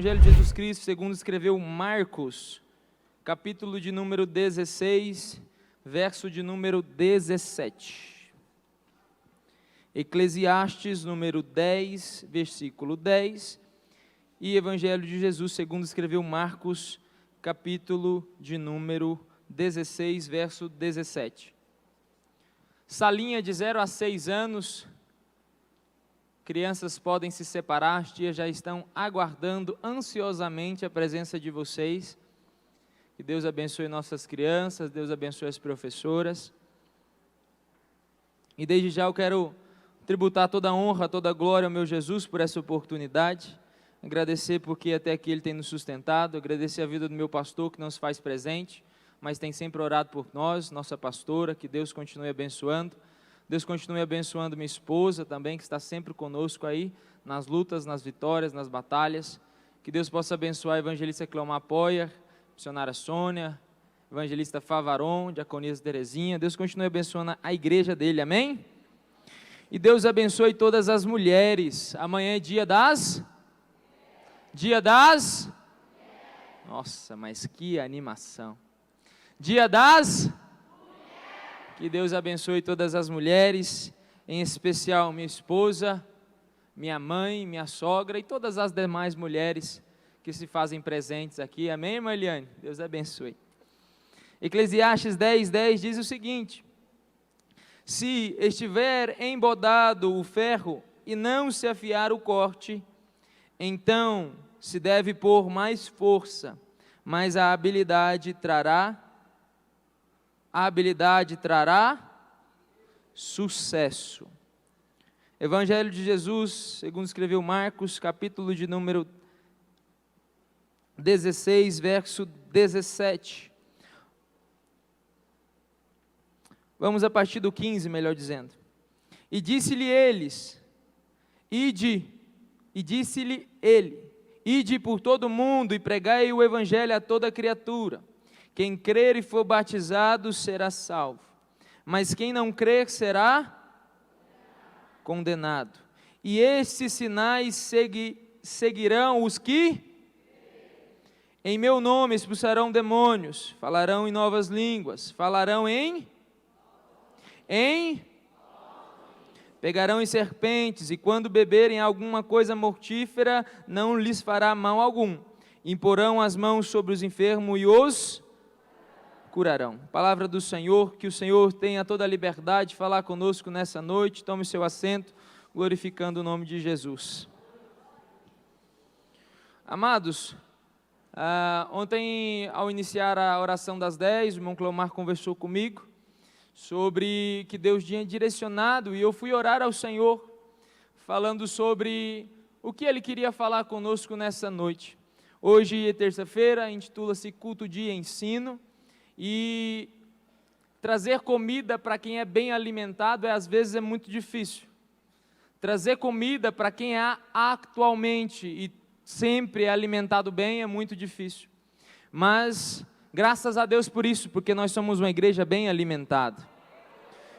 Evangelho de Jesus Cristo, segundo escreveu Marcos, capítulo de número 16, verso de número 17. Eclesiastes, número 10, versículo 10. E Evangelho de Jesus, segundo escreveu Marcos, capítulo de número 16, verso 17. Salinha de 0 a 6 anos, crianças podem se separar, as tias já estão aguardando ansiosamente a presença de vocês. Que Deus abençoe nossas crianças, Deus abençoe as professoras. E desde já eu quero tributar toda a honra, toda a glória ao meu Jesus por essa oportunidade. Agradecer porque até aqui Ele tem nos sustentado, agradecer a vida do meu pastor que não se faz presente, mas tem sempre orado por nós, nossa pastora, que Deus continue abençoando. Deus continue abençoando minha esposa também, que está sempre conosco aí, nas lutas, nas vitórias, nas batalhas. Que Deus possa abençoar a evangelista Cleomar Poyer, missionária Sônia, evangelista Favaron, diaconisa Terezinha. Deus continue abençoando a igreja dele, amém? E Deus abençoe todas as mulheres. Amanhã é dia das... Nossa, mas que animação. Dia das... Que Deus abençoe todas as mulheres, em especial minha esposa, minha mãe, minha sogra e todas as demais mulheres que se fazem presentes aqui. Amém, irmã Eliane? Deus abençoe. Eclesiastes 10, 10 diz o seguinte: se estiver embodado o ferro e não se afiar o corte, então se deve pôr mais força, mas a habilidade trará sucesso. Evangelho de Jesus, segundo escreveu Marcos, capítulo de número 16, verso 17. Vamos a partir do 15, melhor dizendo. E disse-lhe ele, ide por todo o mundo e pregai o evangelho a toda criatura. Quem crer e for batizado será salvo, mas quem não crer será condenado. E estes sinais seguirão os que em meu nome expulsarão demônios, falarão em novas línguas, falarão pegarão em serpentes, e quando beberem alguma coisa mortífera, não lhes fará mal algum. Imporão as mãos sobre os enfermos e os curarão. Palavra do Senhor, que o Senhor tenha toda a liberdade de falar conosco nessa noite. Tome seu assento, glorificando o nome de Jesus. Amados, ontem ao iniciar a oração das 10, o irmão Cleomar conversou comigo sobre que Deus tinha direcionado, e eu fui orar ao Senhor, falando sobre o que Ele queria falar conosco nessa noite. Hoje é terça-feira, intitula-se Culto de Ensino, e trazer comida para quem é bem alimentado às vezes é muito difícil. Trazer comida para quem é atualmente e sempre é alimentado bem é muito difícil. Mas graças a Deus por isso, porque nós somos uma igreja bem alimentada.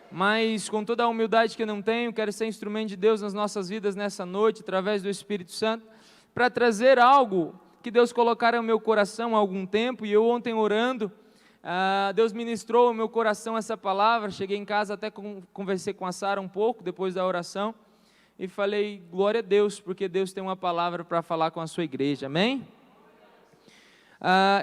Mas com toda a humildade que eu não tenho, quero ser instrumento de Deus nas nossas vidas nessa noite, através do Espírito Santo, para trazer algo que Deus colocara no meu coração há algum tempo. E eu ontem orando, Deus ministrou ao meu coração essa palavra. Cheguei em casa, até conversei com a Sara um pouco, depois da oração, e falei, glória a Deus, porque Deus tem uma palavra para falar com a sua igreja, amém?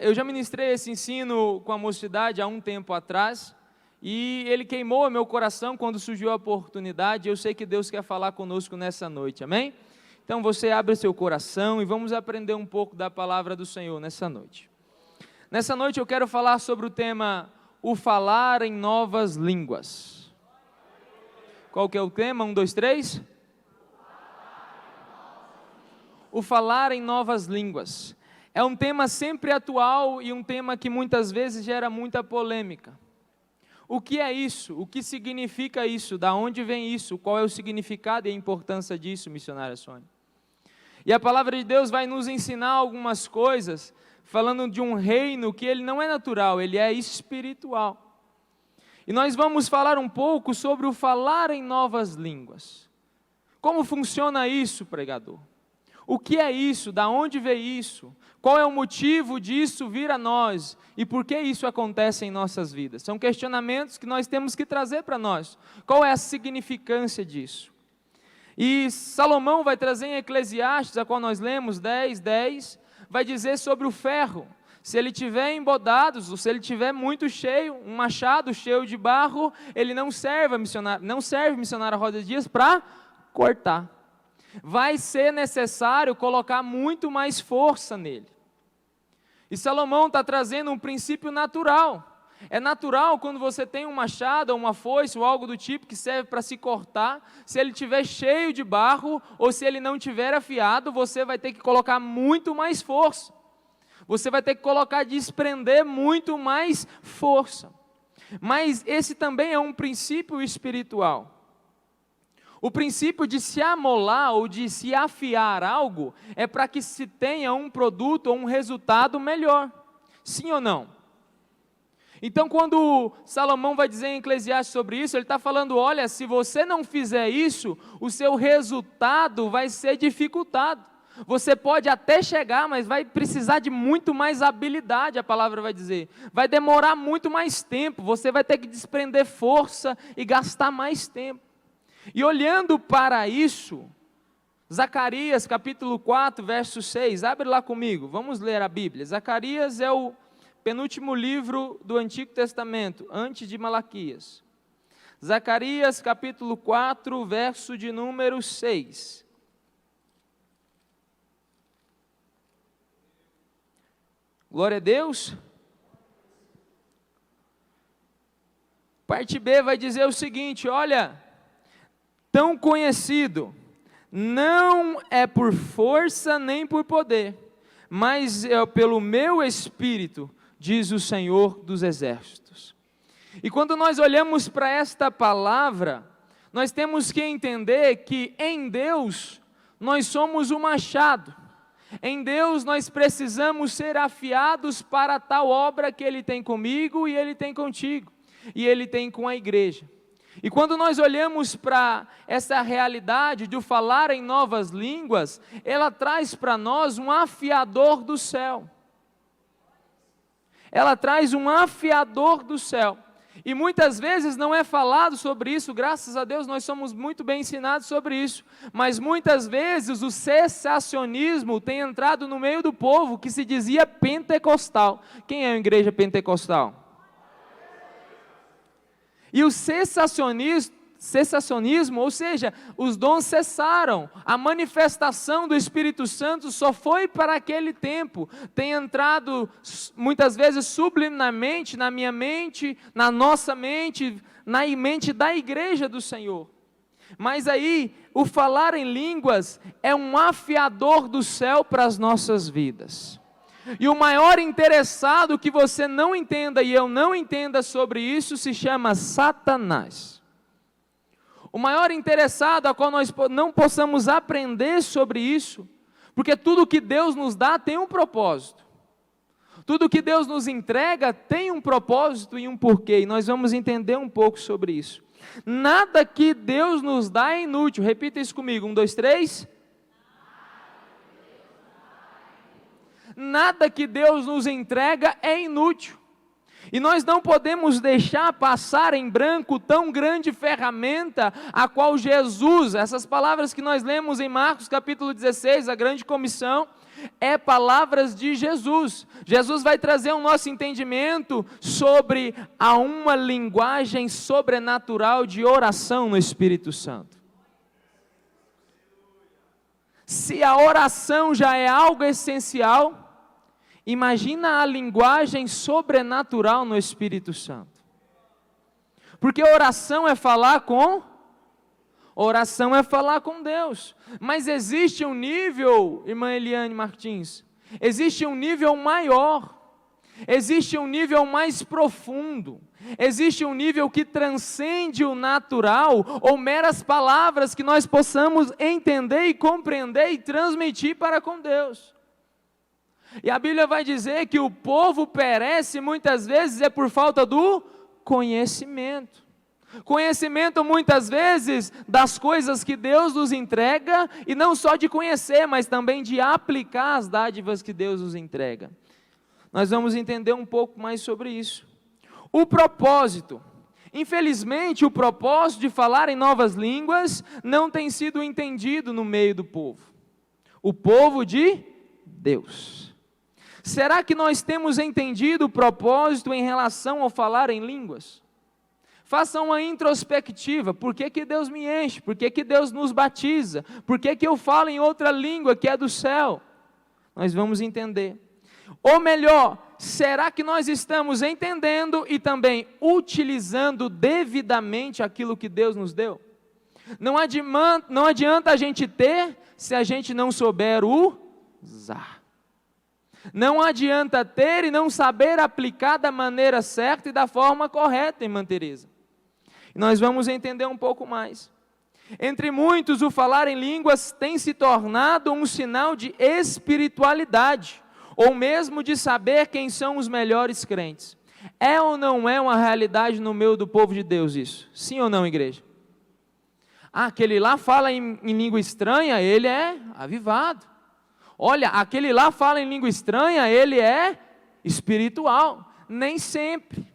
Eu já ministrei esse ensino com a mocidade há um tempo atrás, e ele queimou o meu coração quando surgiu a oportunidade. Eu sei que Deus quer falar conosco nessa noite, amém? Então você abre seu coração e vamos aprender um pouco da palavra do Senhor nessa noite. Nessa noite eu quero falar sobre o tema, o falar em novas línguas. Qual que é o tema? 1, 2, 3? O falar em novas línguas. É um tema sempre atual e um tema que muitas vezes gera muita polêmica. O que é isso? O que significa isso? Da onde vem isso? Qual é o significado e a importância disso, missionária Sônia? E a palavra de Deus vai nos ensinar algumas coisas, falando de um reino que ele não é natural, ele é espiritual. E nós vamos falar um pouco sobre o falar em novas línguas. Como funciona isso, pregador? O que é isso? Da onde veio isso? Qual é o motivo disso vir a nós? E por que isso acontece em nossas vidas? São questionamentos que nós temos que trazer para nós. Qual é a significância disso? E Salomão vai trazer em Eclesiastes, a qual nós lemos 10:10, vai dizer sobre o ferro. Se ele tiver embodado, ou se ele tiver muito cheio, um machado cheio de barro, ele não serve missionário a roda de dias para cortar. Vai ser necessário colocar muito mais força nele. E Salomão está trazendo um princípio natural. É natural quando você tem um machado, ou uma foice, ou algo do tipo que serve para se cortar, se ele estiver cheio de barro, ou se ele não estiver afiado, você vai ter que colocar muito mais força. Você vai ter que desprender muito mais força. Mas esse também é um princípio espiritual. O princípio de se amolar ou de se afiar algo é para que se tenha um produto ou um resultado melhor. Sim ou não? Então, quando Salomão vai dizer em Eclesiastes sobre isso, ele está falando, olha, se você não fizer isso, o seu resultado vai ser dificultado. Você pode até chegar, mas vai precisar de muito mais habilidade, a palavra vai dizer. Vai demorar muito mais tempo, você vai ter que desprender força e gastar mais tempo. E olhando para isso, Zacarias capítulo 4, verso 6, abre lá comigo, vamos ler a Bíblia. Zacarias é o penúltimo livro do Antigo Testamento, antes de Malaquias. Zacarias capítulo 4, verso de número 6. Glória a Deus. Parte B vai dizer o seguinte, olha, tão conhecido, não é por força nem por poder, mas é pelo meu Espírito, diz o Senhor dos Exércitos. E quando nós olhamos para esta palavra, nós temos que entender que em Deus, nós somos o machado. Em Deus nós precisamos ser afiados para tal obra que Ele tem comigo e Ele tem contigo, e Ele tem com a igreja. E quando nós olhamos para essa realidade de falar em novas línguas, ela traz para nós um afiador do céu. Ela traz um afiador do céu. E muitas vezes não é falado sobre isso, graças a Deus nós somos muito bem ensinados sobre isso, mas muitas vezes o cessacionismo tem entrado no meio do povo que se dizia pentecostal. Quem é a igreja pentecostal? E o cessacionismo, ou seja, os dons cessaram, a manifestação do Espírito Santo só foi para aquele tempo, tem entrado muitas vezes subliminarmente na minha mente, na nossa mente, na mente da igreja do Senhor. Mas aí, o falar em línguas é um afiador do céu para as nossas vidas. E o maior interessado que você não entenda e eu não entenda sobre isso se chama Satanás. O maior interessado a qual nós não possamos aprender sobre isso, porque tudo que Deus nos dá tem um propósito. Tudo que Deus nos entrega tem um propósito e um porquê, e nós vamos entender um pouco sobre isso. Nada que Deus nos dá é inútil, repita isso comigo, 1, 2, 3. Nada que Deus nos entrega é inútil. E nós não podemos deixar passar em branco tão grande ferramenta a qual Jesus, essas palavras que nós lemos em Marcos capítulo 16, a grande comissão, é palavras de Jesus. Jesus vai trazer um nosso entendimento sobre uma linguagem sobrenatural de oração no Espírito Santo. Se a oração já é algo essencial, imagina a linguagem sobrenatural no Espírito Santo. Porque oração é falar com Deus. Mas existe um nível, irmã Eliane Martins, existe um nível maior, existe um nível mais profundo, existe um nível que transcende o natural ou meras palavras que nós possamos entender e compreender e transmitir para com Deus. E a Bíblia vai dizer que o povo perece muitas vezes é por falta do conhecimento. Conhecimento muitas vezes das coisas que Deus nos entrega, e não só de conhecer, mas também de aplicar as dádivas que Deus nos entrega. Nós vamos entender um pouco mais sobre isso. O propósito. Infelizmente, o propósito de falar em novas línguas não tem sido entendido no meio do povo. O povo de Deus. Será que nós temos entendido o propósito em relação ao falar em línguas? Faça uma introspectiva. Por que que Deus me enche? Por que que Deus nos batiza? Por que que eu falo em outra língua que é do céu? Nós vamos entender. Ou melhor, será que nós estamos entendendo e também utilizando devidamente aquilo que Deus nos deu? Não adianta a gente ter se a gente não souber usar. Não adianta ter e não saber aplicar da maneira certa e da forma correta, irmã Teresa. E nós vamos entender um pouco mais. Entre muitos, o falar em línguas tem se tornado um sinal de espiritualidade, ou mesmo de saber quem são os melhores crentes. É ou não é uma realidade no meio do povo de Deus isso? Sim ou não, igreja? Aquele lá fala em língua estranha, ele é avivado. Olha, aquele lá fala em língua estranha, ele é espiritual. Nem sempre.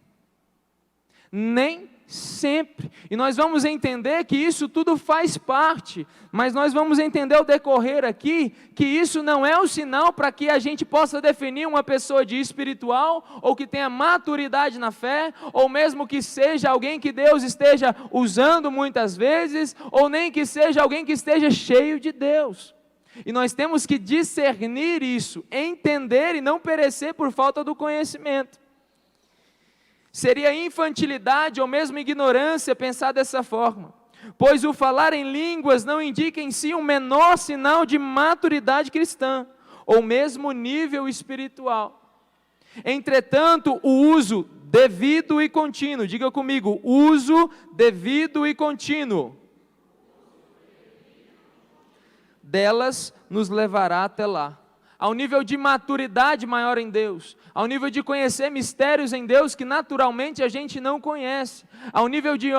Nem sempre. E nós vamos entender que isso tudo faz parte, mas nós vamos entender ao decorrer aqui, que isso não é o sinal para que a gente possa definir uma pessoa de espiritual, ou que tenha maturidade na fé, ou mesmo que seja alguém que Deus esteja usando muitas vezes, ou nem que seja alguém que esteja cheio de Deus. E nós temos que discernir isso, entender e não perecer por falta do conhecimento. Seria infantilidade ou mesmo ignorância pensar dessa forma, pois o falar em línguas não indica em si um menor sinal de maturidade cristã, ou mesmo nível espiritual. Entretanto, o uso devido e contínuo, diga comigo, uso devido e contínuo, delas nos levará até lá, ao nível de maturidade maior em Deus, ao nível de conhecer mistérios em Deus que naturalmente a gente não conhece, ao nível de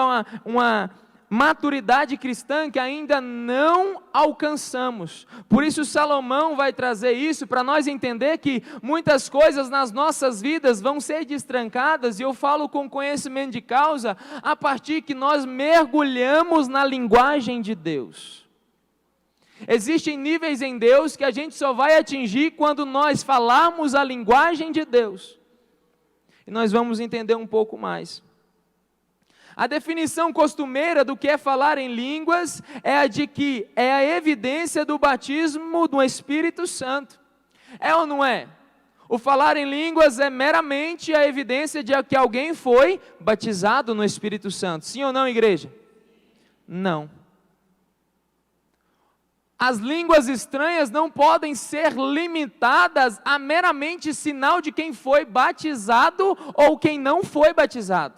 uma maturidade cristã que ainda não alcançamos. Por isso Salomão vai trazer isso para nós entender que muitas coisas nas nossas vidas vão ser destrancadas, e eu falo com conhecimento de causa, a partir que nós mergulhamos na linguagem de Deus. Existem níveis em Deus que a gente só vai atingir quando nós falarmos a linguagem de Deus. E nós vamos entender um pouco mais. A definição costumeira do que é falar em línguas é a de que é a evidência do batismo do Espírito Santo. É ou não é? O falar em línguas é meramente a evidência de que alguém foi batizado no Espírito Santo. Sim ou não, igreja? Não. As línguas estranhas não podem ser limitadas a meramente sinal de quem foi batizado ou quem não foi batizado.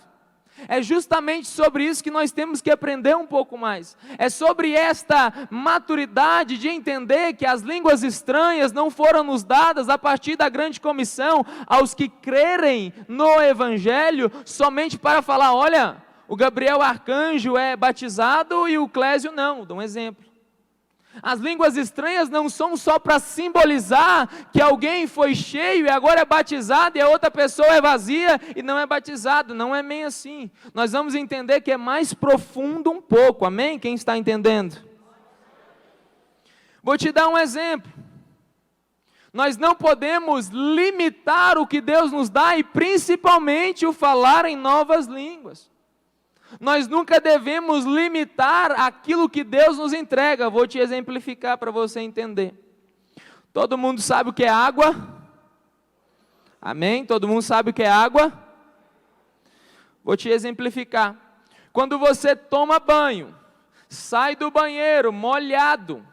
É justamente sobre isso que nós temos que aprender um pouco mais. É sobre esta maturidade de entender que as línguas estranhas não foram nos dadas a partir da grande comissão aos que crerem no Evangelho somente para falar, olha, o Gabriel Arcanjo é batizado e o Clésio não. Dou um exemplo. As línguas estranhas não são só para simbolizar que alguém foi cheio e agora é batizado e a outra pessoa é vazia e não é batizado. Não é bem assim. Nós vamos entender que é mais profundo um pouco. Amém? Quem está entendendo? Vou te dar um exemplo. Nós não podemos limitar o que Deus nos dá e principalmente o falar em novas línguas. Nós nunca devemos limitar aquilo que Deus nos entrega. Vou te exemplificar para você entender. Todo mundo sabe o que é água? Amém? Todo mundo sabe o que é água? Vou te exemplificar. Quando você toma banho, sai do banheiro molhado,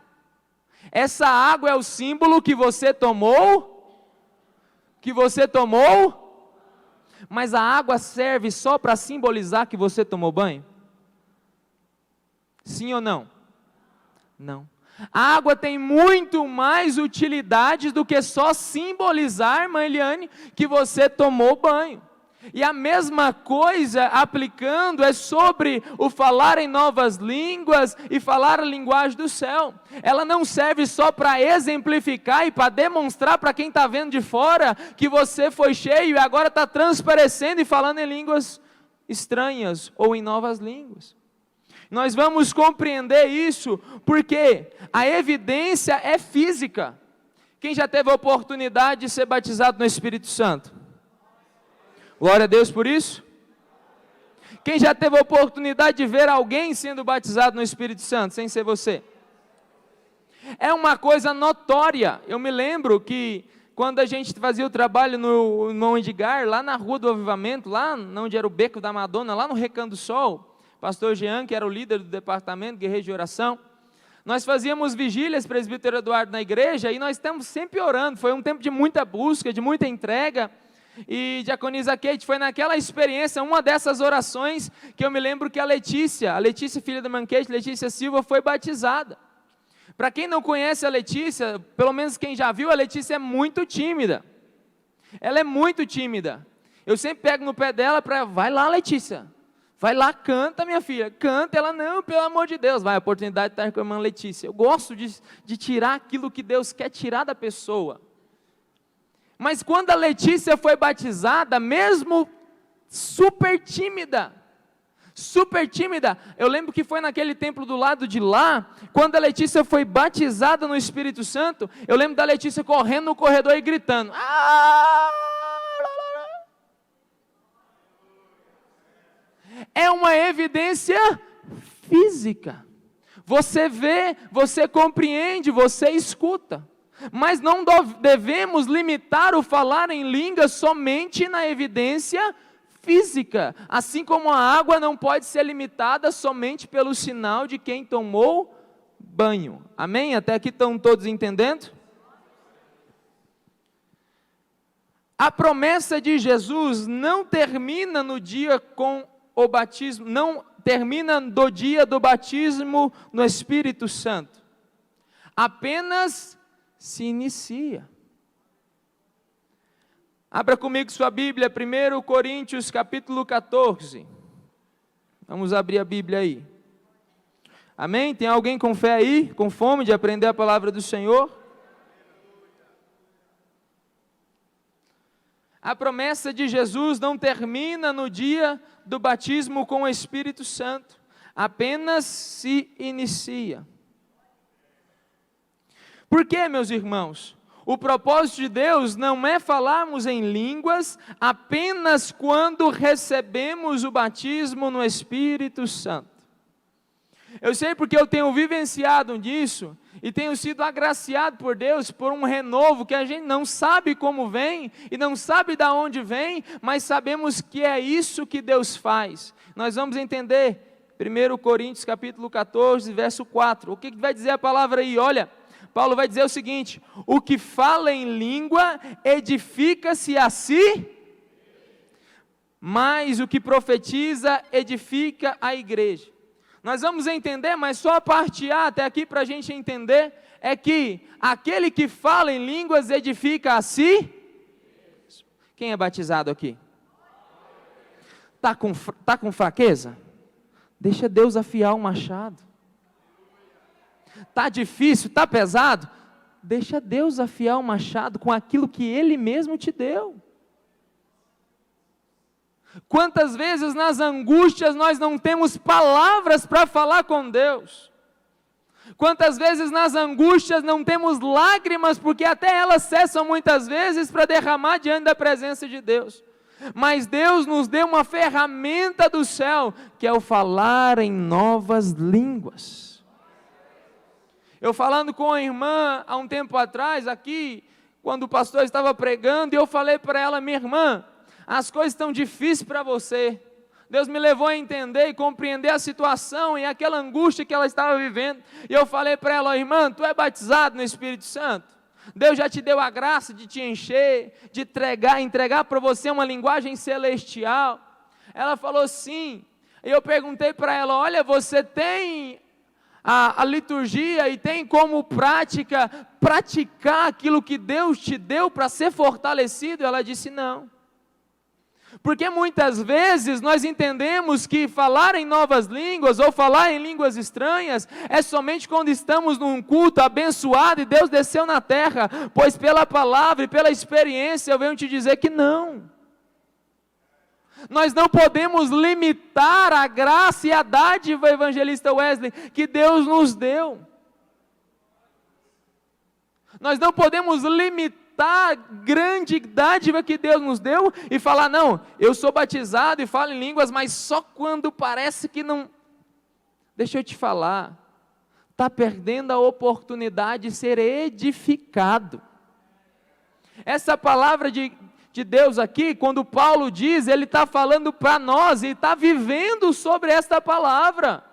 essa água é o símbolo que você tomou? Que você tomou? Mas a água serve só para simbolizar que você tomou banho? Sim ou não? Não. A água tem muito mais utilidades do que só simbolizar, irmã Eliane, que você tomou banho. E a mesma coisa aplicando é sobre o falar em novas línguas e falar a linguagem do céu. Ela não serve só para exemplificar e para demonstrar para quem está vendo de fora que você foi cheio e agora está transparecendo e falando em línguas estranhas ou em novas línguas. Nós vamos compreender isso porque a evidência é física. Quem já teve a oportunidade de ser batizado no Espírito Santo? Glória a Deus por isso. Quem já teve a oportunidade de ver alguém sendo batizado no Espírito Santo, sem ser você? É uma coisa notória. Eu me lembro que quando a gente fazia o trabalho no irmão Edgar, lá na Rua do Avivamento, lá onde era o Beco da Madonna, lá no Recanto do Sol, pastor Jean, que era o líder do departamento, guerreiro de oração, nós fazíamos vigílias, presbítero Eduardo, na igreja, e nós estamos sempre orando. Foi um tempo de muita busca, de muita entrega. E diaconisa Kate, foi naquela experiência, uma dessas orações, que eu me lembro que a Letícia, filha da irmã Kate, Letícia Silva, foi batizada. Para quem não conhece a Letícia, pelo menos quem já viu, a Letícia é muito tímida. Ela é muito tímida. Eu sempre pego no pé dela para, vai lá Letícia, vai lá, canta minha filha, canta. Ela, não, pelo amor de Deus, vai, a oportunidade de estar com a irmã Letícia. Eu gosto de tirar aquilo que Deus quer tirar da pessoa. Mas quando a Letícia foi batizada, mesmo super tímida, eu lembro que foi naquele templo do lado de lá, quando a Letícia foi batizada no Espírito Santo, eu lembro da Letícia correndo no corredor e gritando, é uma evidência física, você vê, você compreende, você escuta. Mas não devemos limitar o falar em línguas somente na evidência física, assim como a água não pode ser limitada somente pelo sinal de quem tomou banho. Amém? Até aqui estão todos entendendo? A promessa de Jesus não termina no dia com o batismo, não termina do dia do batismo no Espírito Santo. Apenas se inicia. Abra comigo sua Bíblia, 1 Coríntios capítulo 14. Vamos abrir a Bíblia aí. Amém? Tem alguém com fé aí, com fome de aprender a palavra do Senhor? A promessa de Jesus não termina no dia do batismo com o Espírito Santo, apenas se inicia. Por quê, meus irmãos? O propósito de Deus não é falarmos em línguas apenas quando recebemos o batismo no Espírito Santo. Eu sei porque eu tenho vivenciado disso e tenho sido agraciado por Deus por um renovo que a gente não sabe como vem e não sabe de onde vem, mas sabemos que é isso que Deus faz. Nós vamos entender 1 Coríntios capítulo 14, verso 4. O que vai dizer a palavra aí? Olha, Paulo vai dizer o seguinte: o que fala em língua edifica-se a si, mas o que profetiza edifica a igreja. Nós vamos entender, mas só a parte A até aqui para a gente entender, é que aquele que fala em línguas edifica a si. Quem é batizado aqui? Tá com fraqueza? Deixa Deus afiar o machado. Está difícil, está pesado? Deixa Deus afiar o machado com aquilo que Ele mesmo te deu. Quantas vezes nas angústias nós não temos palavras para falar com Deus? Quantas vezes nas angústias não temos lágrimas, porque até elas cessam muitas vezes para derramar diante da presença de Deus. Mas Deus nos deu uma ferramenta do céu, que é o falar em novas línguas. Eu falando com a irmã há um tempo atrás, aqui, quando o pastor estava pregando, e eu falei para ela, minha irmã, as coisas estão difíceis para você. Deus me levou a entender e compreender a situação e aquela angústia que ela estava vivendo. E eu falei para ela, irmã, tu é batizado no Espírito Santo? Deus já te deu a graça de te encher, de entregar para você uma linguagem celestial. Ela falou sim. E eu perguntei para ela, olha, você tem a liturgia e tem como prática praticar aquilo que Deus te deu para ser fortalecido? Ela disse não. Porque muitas vezes nós entendemos que falar em novas línguas ou falar em línguas estranhas é somente quando estamos num culto abençoado e Deus desceu na terra, pois pela palavra e pela experiência eu venho te dizer que não. Nós não podemos limitar a graça e a dádiva, evangelista Wesley, que Deus nos deu. Nós não podemos limitar a grande dádiva que Deus nos deu e falar, não, eu sou batizado e falo em línguas, mas só quando parece que não... Deixa eu te falar, está perdendo a oportunidade de ser edificado. Essa palavra de Deus aqui, quando Paulo diz, ele está falando para nós e está vivendo sobre esta palavra.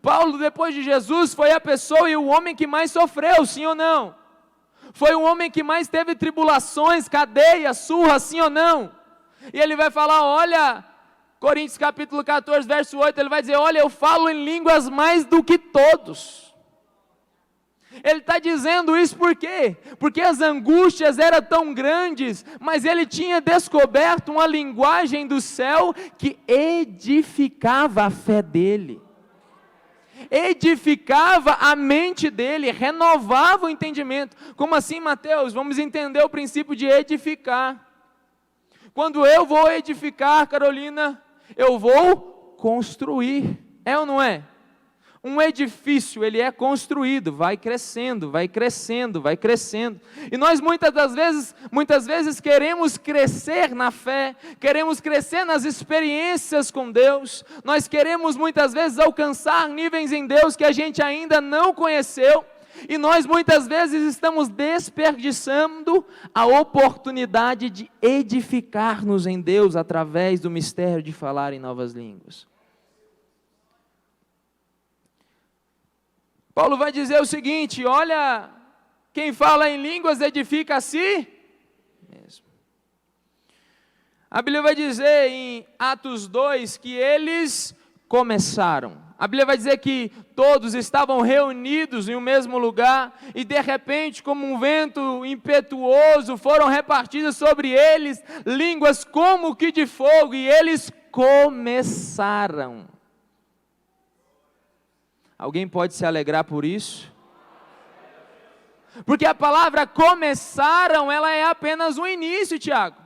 Paulo, depois de Jesus, foi a pessoa e o homem que mais sofreu, sim ou não? Foi o homem que mais teve tribulações, cadeias, surra, sim ou não? E ele vai falar, olha, Coríntios capítulo 14, verso 8, ele vai dizer, olha, eu falo em línguas mais do que todos. Ele está dizendo isso por quê? Porque as angústias eram tão grandes, mas ele tinha descoberto uma linguagem do céu que edificava a fé dele. Edificava a mente dele, renovava o entendimento. Como assim, Mateus? Vamos entender o princípio de edificar. Quando eu vou edificar, Carolina, eu vou construir. É ou não é? Um edifício, ele é construído, vai crescendo, vai crescendo, vai crescendo. E nós muitas vezes queremos crescer na fé, queremos crescer nas experiências com Deus, nós queremos muitas vezes alcançar níveis em Deus que a gente ainda não conheceu, e nós muitas vezes estamos desperdiçando a oportunidade de edificar-nos em Deus através do mistério de falar em novas línguas. Paulo vai dizer o seguinte, olha, quem fala em línguas edifica a si mesmo. A Bíblia vai dizer em Atos 2 que eles começaram. A Bíblia vai dizer que todos estavam reunidos em um mesmo lugar e de repente, como um vento impetuoso, foram repartidas sobre eles línguas como que de fogo e eles começaram. Alguém pode se alegrar por isso? Porque a palavra começaram, ela é apenas um início, Tiago.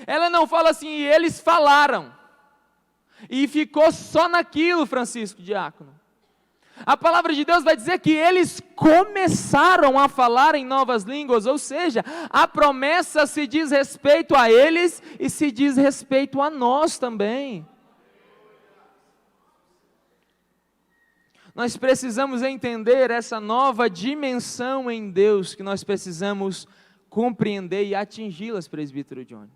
Ela não fala assim, e eles falaram. E ficou só naquilo, Francisco Diácono. A palavra de Deus vai dizer que eles começaram a falar em novas línguas, ou seja, a promessa se diz respeito a eles e se diz respeito a nós também. Nós precisamos entender essa nova dimensão em Deus, que nós precisamos compreender e atingi-las, presbítero Johnny.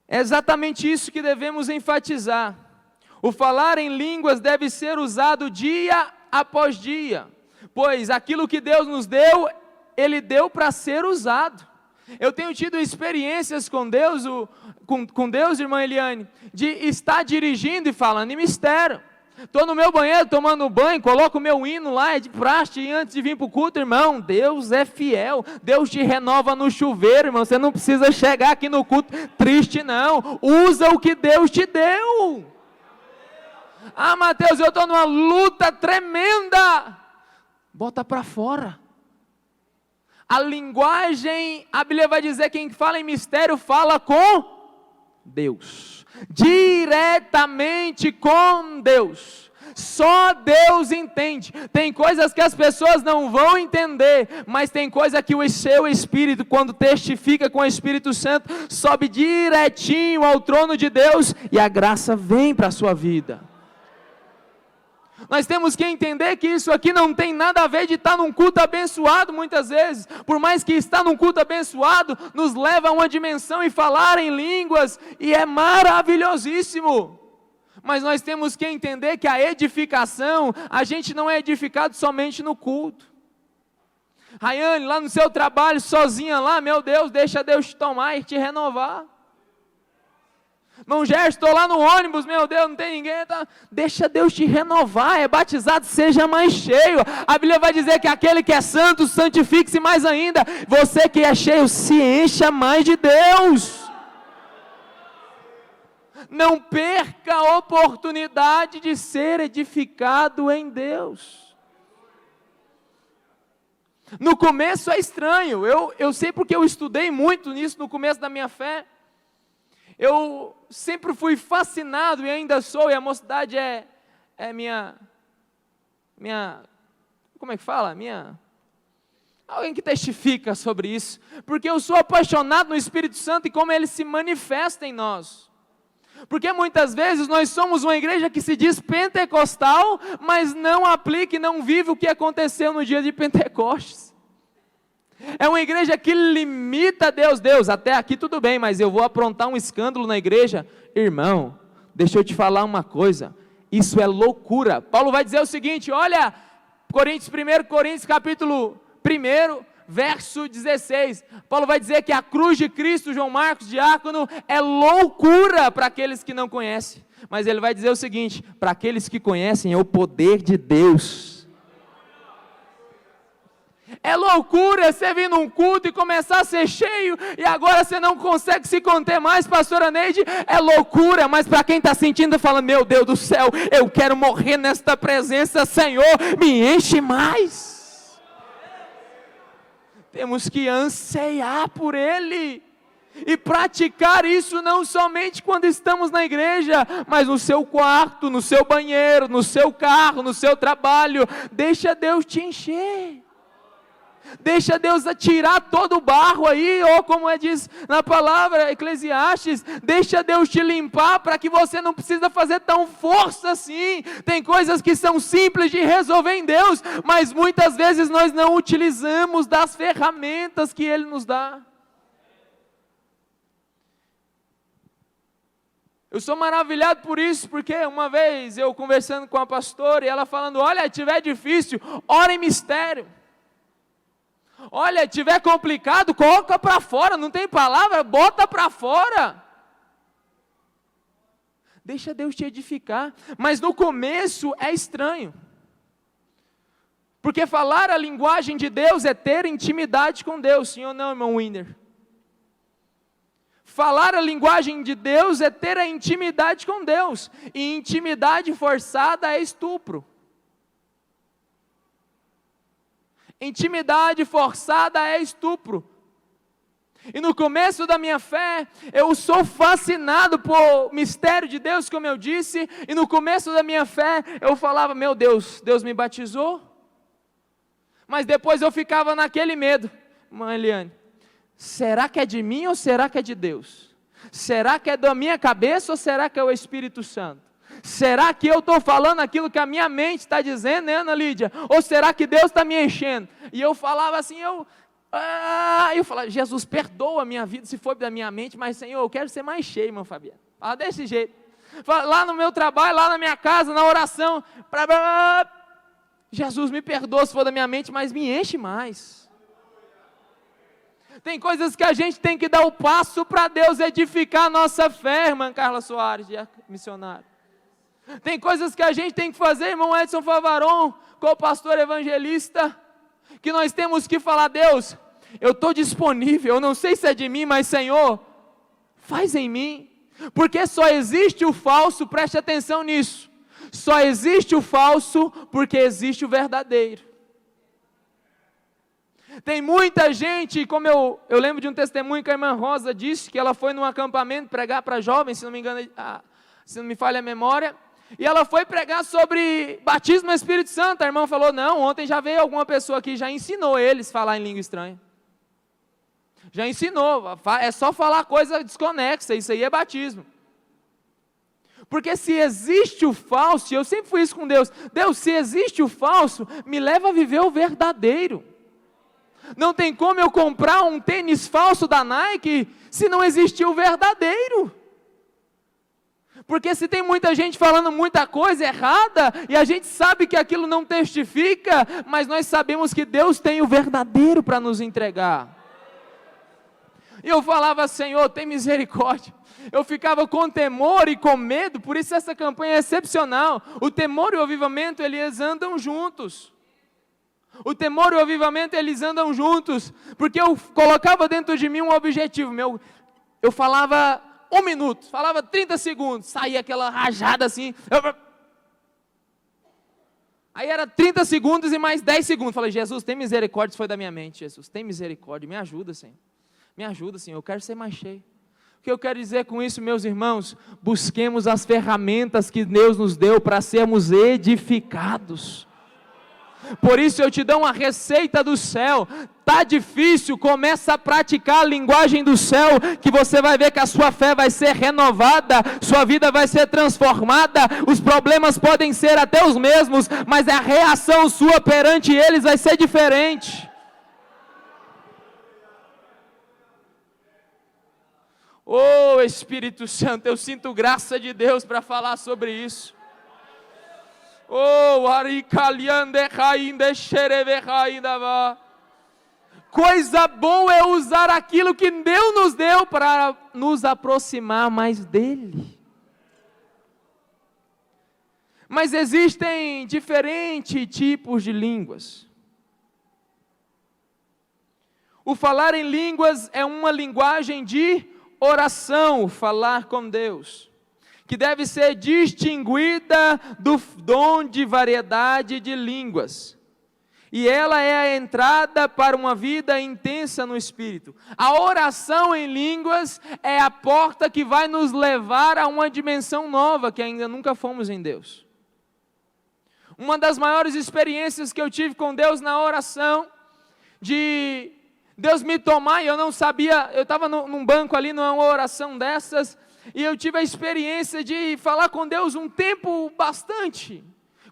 É exatamente isso que devemos enfatizar. O falar em línguas deve ser usado dia após dia, pois aquilo que Deus nos deu, Ele deu para ser usado. Eu tenho tido experiências com Deus, irmã Eliane, de estar dirigindo e falando em mistério. Estou no meu banheiro tomando banho, coloco o meu hino lá, é de praxe, e antes de vir para o culto, irmão, Deus é fiel, Deus te renova no chuveiro, irmão, você não precisa chegar aqui no culto triste não, usa o que Deus te deu. Ah, Mateus, eu estou numa luta tremenda, bota para fora. A linguagem, a Bíblia vai dizer, quem fala em mistério fala com Deus, diretamente com Deus, só Deus entende. Tem coisas que as pessoas não vão entender, mas tem coisa que o seu Espírito, quando testifica com o Espírito Santo, sobe direitinho ao trono de Deus e a graça vem para a sua vida. Nós temos que entender que isso aqui não tem nada a ver de estar num culto abençoado muitas vezes, por mais que estar num culto abençoado, nos leva a uma dimensão e falar em línguas, e é maravilhosíssimo, mas nós temos que entender que a edificação, a gente não é edificado somente no culto. Rayane, lá no seu trabalho, sozinha lá, meu Deus, deixa Deus te tomar e te renovar. Irmão Gerson, estou lá no ônibus, meu Deus, não tem ninguém. Tá? Deixa Deus te renovar, é batizado, seja mais cheio. A Bíblia vai dizer que aquele que é santo, santifique-se mais ainda. Você que é cheio, se encha mais de Deus. Não perca a oportunidade de ser edificado em Deus. No começo é estranho, eu sei porque eu estudei muito nisso no começo da minha fé. Eu sempre fui fascinado e ainda sou, e a mocidade é minha, como é que fala? Alguém que testifica sobre isso, porque eu sou apaixonado no Espírito Santo e como ele se manifesta em nós. Porque muitas vezes nós somos uma igreja que se diz pentecostal, mas não aplica e não vive o que aconteceu no dia de Pentecostes. É uma igreja que limita Deus. Deus, até aqui tudo bem, mas eu vou aprontar um escândalo na igreja. Irmão, deixa eu te falar uma coisa, isso é loucura. Paulo vai dizer o seguinte, olha, 1 Coríntios capítulo 1, verso 16, Paulo vai dizer que a cruz de Cristo, João Marcos, diácono, é loucura para aqueles que não conhecem, mas ele vai dizer o seguinte, para aqueles que conhecem é o poder de Deus. É loucura você vir num culto e começar a ser cheio, e agora você não consegue se conter mais, pastora Neide, é loucura, mas para quem está sentindo, falando, meu Deus do céu, eu quero morrer nesta presença, Senhor, me enche mais. Temos que anseiar por Ele, e praticar isso não somente quando estamos na igreja, mas no seu quarto, no seu banheiro, no seu carro, no seu trabalho. Deixa Deus te encher. Deixa Deus tirar todo o barro aí, ou como diz na palavra Eclesiastes, deixa Deus te limpar para que você não precisa fazer tão força assim. Tem coisas que são simples de resolver em Deus, mas muitas vezes nós não utilizamos das ferramentas que Ele nos dá. Eu sou maravilhado por isso, porque uma vez eu conversando com a pastora, e ela falando, olha, tiver difícil, ora em mistério. Olha, tiver complicado, coloca para fora, não tem palavra, bota para fora. Deixa Deus te edificar, mas no começo é estranho. Porque falar a linguagem de Deus é ter intimidade com Deus, sim ou não, irmão Winder? Falar a linguagem de Deus é ter a intimidade com Deus, e intimidade forçada é estupro. Intimidade forçada é estupro. E no começo da minha fé, eu sou fascinado por mistério de Deus, como eu disse, e no começo da minha fé, eu falava, meu Deus, Deus me batizou? Mas depois eu ficava naquele medo, irmã Eliane, será que é de mim ou será que é de Deus? Será que é da minha cabeça ou será que é o Espírito Santo? Será que eu estou falando aquilo que a minha mente está dizendo, né, Ana Lídia? Ou será que Deus está me enchendo? E eu falava assim, eu falava, Jesus, perdoa a minha vida se for da minha mente, mas Senhor, eu quero ser mais cheio, irmão Fabiano. Fala desse jeito. Fala, lá no meu trabalho, lá na minha casa, na oração, Jesus, me perdoa se for da minha mente, mas me enche mais. Tem coisas que a gente tem que dar o passo para Deus edificar a nossa fé, irmã Carla Soares, missionário. Tem coisas que a gente tem que fazer, irmão Edson Favaron, com o pastor evangelista, que nós temos que falar, Deus, eu estou disponível, eu não sei se é de mim, mas Senhor, faz em mim, porque só existe o falso, preste atenção nisso, só existe o falso porque existe o verdadeiro. Tem muita gente, como eu lembro de um testemunho que a irmã Rosa disse, que ela foi num acampamento pregar para jovens, se não me engano, se não me falha a memória, e ela foi pregar sobre batismo no Espírito Santo. A irmã falou, não, ontem já veio alguma pessoa aqui, já ensinou eles a falar em língua estranha. Já ensinou, é só falar coisa desconexa, isso aí é batismo. Porque se existe o falso, e eu sempre fui isso com Deus, Deus, se existe o falso, me leva a viver o verdadeiro. Não tem como eu comprar um tênis falso da Nike, se não existir o verdadeiro. Porque se tem muita gente falando muita coisa errada, e a gente sabe que aquilo não testifica, mas nós sabemos que Deus tem o verdadeiro para nos entregar. E eu falava, Senhor, tem misericórdia. eu ficava com temor e com medo, por isso essa campanha é excepcional. O temor e o avivamento, eles andam juntos. O temor e o avivamento, eles andam juntos, porque eu colocava dentro de mim um objetivo meu. Eu falava 1 minuto, falava 30 segundos, saía aquela rajada assim. Aí era 30 segundos e mais 10 segundos. Falei, Jesus, tem misericórdia, isso foi da minha mente. Jesus, tem misericórdia, me ajuda, Senhor. Me ajuda, Senhor, eu quero ser mais cheio. O que eu quero dizer com isso, meus irmãos? Busquemos as ferramentas que Deus nos deu para sermos edificados. Por isso eu te dou uma receita do céu. Tá difícil, começa a praticar a linguagem do céu, que você vai ver que a sua fé vai ser renovada, sua vida vai ser transformada. Os problemas podem ser até os mesmos, mas a reação sua perante eles vai ser diferente. Oh Espírito Santo, eu sinto graça de Deus para falar sobre isso. Oh, coisa boa é usar aquilo que Deus nos deu para nos aproximar mais dEle. Mas existem diferentes tipos de línguas. O falar em línguas é uma linguagem de oração, falar com Deus, que deve ser distinguida do dom de variedade de línguas. E ela é a entrada para uma vida intensa no Espírito. A oração em línguas é a porta que vai nos levar a uma dimensão nova, que ainda nunca fomos em Deus. Uma das maiores experiências que eu tive com Deus na oração, de Deus me tomar, e eu não sabia, eu estava num banco ali, numa oração dessas, e eu tive a experiência de falar com Deus um tempo bastante,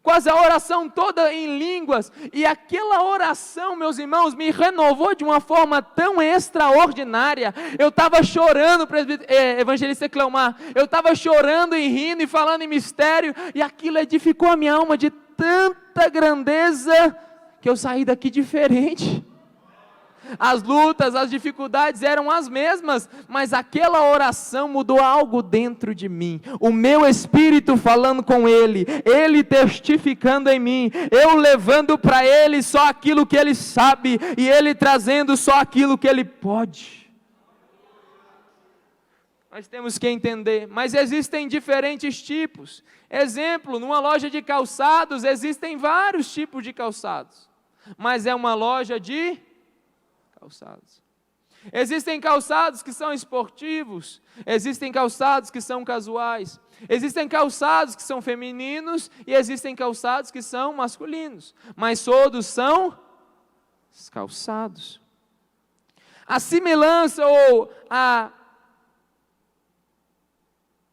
quase a oração toda em línguas, e aquela oração, meus irmãos, me renovou de uma forma tão extraordinária. Eu estava chorando, evangelista Cleomar, eu estava chorando e rindo e falando em mistério, e aquilo edificou a minha alma de tanta grandeza, que eu saí daqui diferente. As lutas, as dificuldades eram as mesmas, mas aquela oração mudou algo dentro de mim. O meu espírito falando com Ele, Ele testificando em mim, eu levando para Ele só aquilo que Ele sabe, e Ele trazendo só aquilo que Ele pode. Nós temos que entender, mas existem diferentes tipos. Exemplo, numa loja de calçados, existem vários tipos de calçados, mas é uma loja de calçados. Existem calçados que são esportivos, existem calçados que são casuais, existem calçados que são femininos e existem calçados que são masculinos, mas todos são calçados. A semelhança ou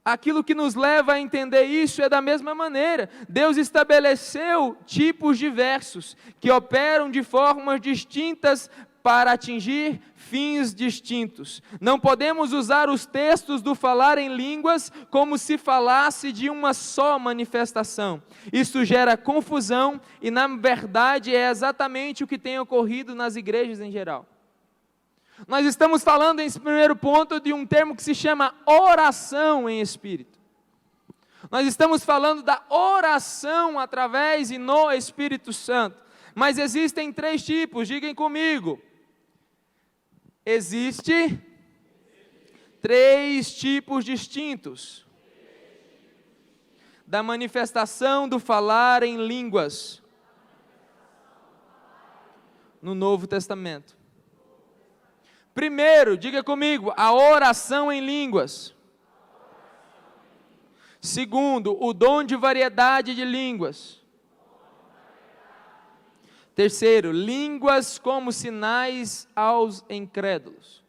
aquilo que nos leva a entender isso é da mesma maneira. Deus estabeleceu tipos diversos que operam de formas distintas para atingir fins distintos. Não podemos usar os textos do falar em línguas como se falasse de uma só manifestação. Isso gera confusão e, na verdade, é exatamente o que tem ocorrido nas igrejas em geral. Nós estamos falando, em primeiro ponto, de um termo que se chama oração em espírito. Nós estamos falando da oração através e no Espírito Santo. Mas existem 3 tipos, digam comigo. Existem 3 tipos distintos da manifestação do falar em línguas no Novo Testamento. Primeiro, diga comigo, a oração em línguas. Segundo, o dom de variedade de línguas. Terceiro, línguas como sinais aos incrédulos.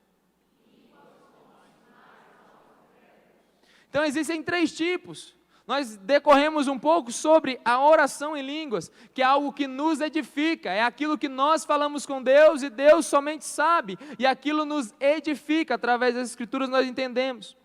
Então existem 3 tipos. Nós decorremos um pouco sobre a oração em línguas, que é algo que nos edifica, é aquilo que nós falamos com Deus e Deus somente sabe, e aquilo nos edifica, através das Escrituras nós entendemos.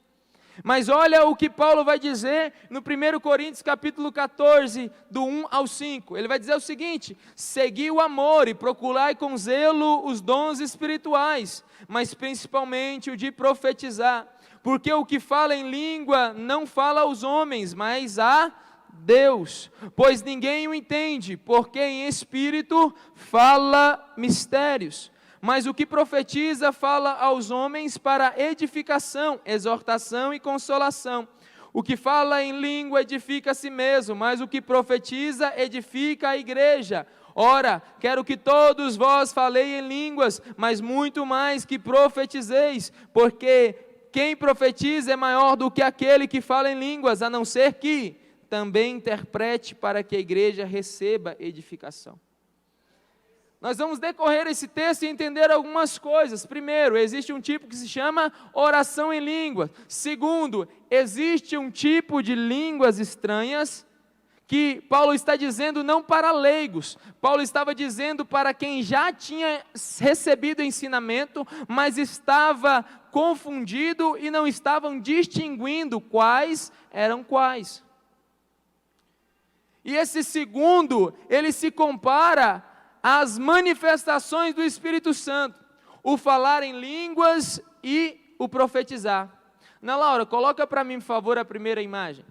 Mas olha o que Paulo vai dizer no 1 Coríntios capítulo 14, do 1 ao 5. Ele vai dizer o seguinte: segui o amor e procurai com zelo os dons espirituais, mas principalmente o de profetizar. Porque o que fala em língua não fala aos homens, mas a Deus. Pois ninguém o entende, porque em espírito fala mistérios. Mas o que profetiza fala aos homens para edificação, exortação e consolação. O que fala em língua edifica a si mesmo, mas o que profetiza edifica a igreja. Ora, quero que todos vós faleis em línguas, mas muito mais que profetizeis, porque quem profetiza é maior do que aquele que fala em línguas, a não ser que também interprete para que a igreja receba edificação. Nós vamos decorrer esse texto e entender algumas coisas. Primeiro, existe um tipo que se chama oração em línguas. Segundo, existe um tipo de línguas estranhas que Paulo está dizendo não para leigos. Paulo estava dizendo para quem já tinha recebido ensinamento, mas estava confundido e não estavam distinguindo quais eram quais. E esse segundo, ele se compara às manifestações do Espírito Santo, o falar em línguas e o profetizar. Ana Laura, coloca para mim, por favor, a primeira imagem.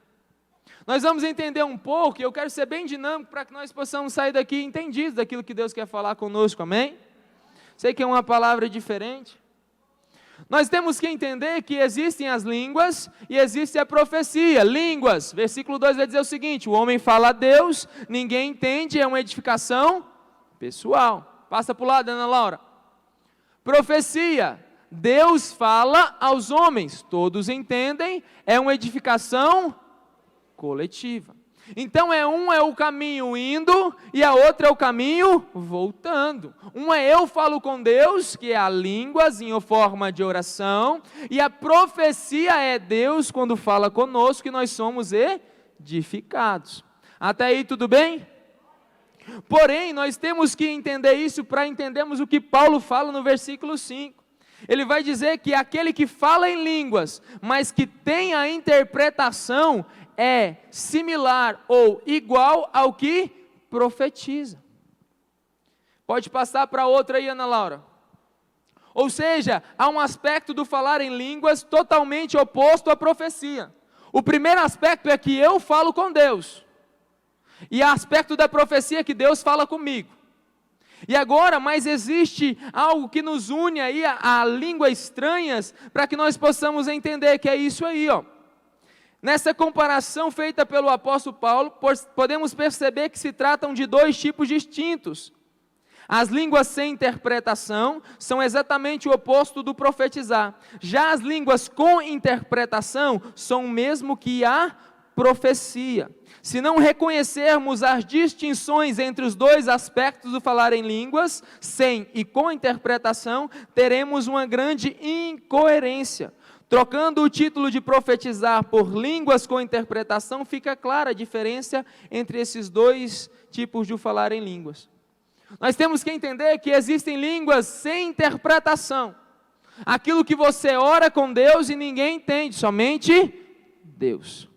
Nós vamos entender um pouco, e eu quero ser bem dinâmico para que nós possamos sair daqui entendidos daquilo que Deus quer falar conosco, amém? Sei que é uma palavra diferente. Nós temos que entender que existem as línguas e existe a profecia. Línguas, versículo 2 vai dizer o seguinte: o homem fala a Deus, ninguém entende, é uma edificação pessoal. Passa para o lado, Ana Laura. Profecia, Deus fala aos homens, todos entendem, é uma edificação coletiva. Então um é o caminho indo e a outra é o caminho voltando. Uma é eu falo com Deus, que é a línguas em forma de oração, e a profecia é Deus quando fala conosco, que nós somos edificados. Até aí tudo bem? Porém, nós temos que entender isso para entendermos o que Paulo fala no versículo 5. Ele vai dizer que aquele que fala em línguas, mas que tem a interpretação, é similar ou igual ao que profetiza. Pode passar para outra aí, Ana Laura. Ou seja, há um aspecto do falar em línguas totalmente oposto à profecia. O primeiro aspecto é que eu falo com Deus. E há aspecto da profecia que Deus fala comigo. E agora, mas existe algo que nos une aí a línguas estranhas, para que nós possamos entender que é isso aí, ó. Nessa comparação feita pelo apóstolo Paulo, podemos perceber que se tratam de dois tipos distintos. As línguas sem interpretação são exatamente o oposto do profetizar. Já as línguas com interpretação são o mesmo que a profecia. Se não reconhecermos as distinções entre os dois aspectos do falar em línguas, sem e com interpretação, teremos uma grande incoerência. Trocando o título de profetizar por línguas com interpretação, fica clara a diferença entre esses dois tipos de falar em línguas. Nós temos que entender que existem línguas sem interpretação. Aquilo que você ora com Deus e ninguém entende, somente Deus.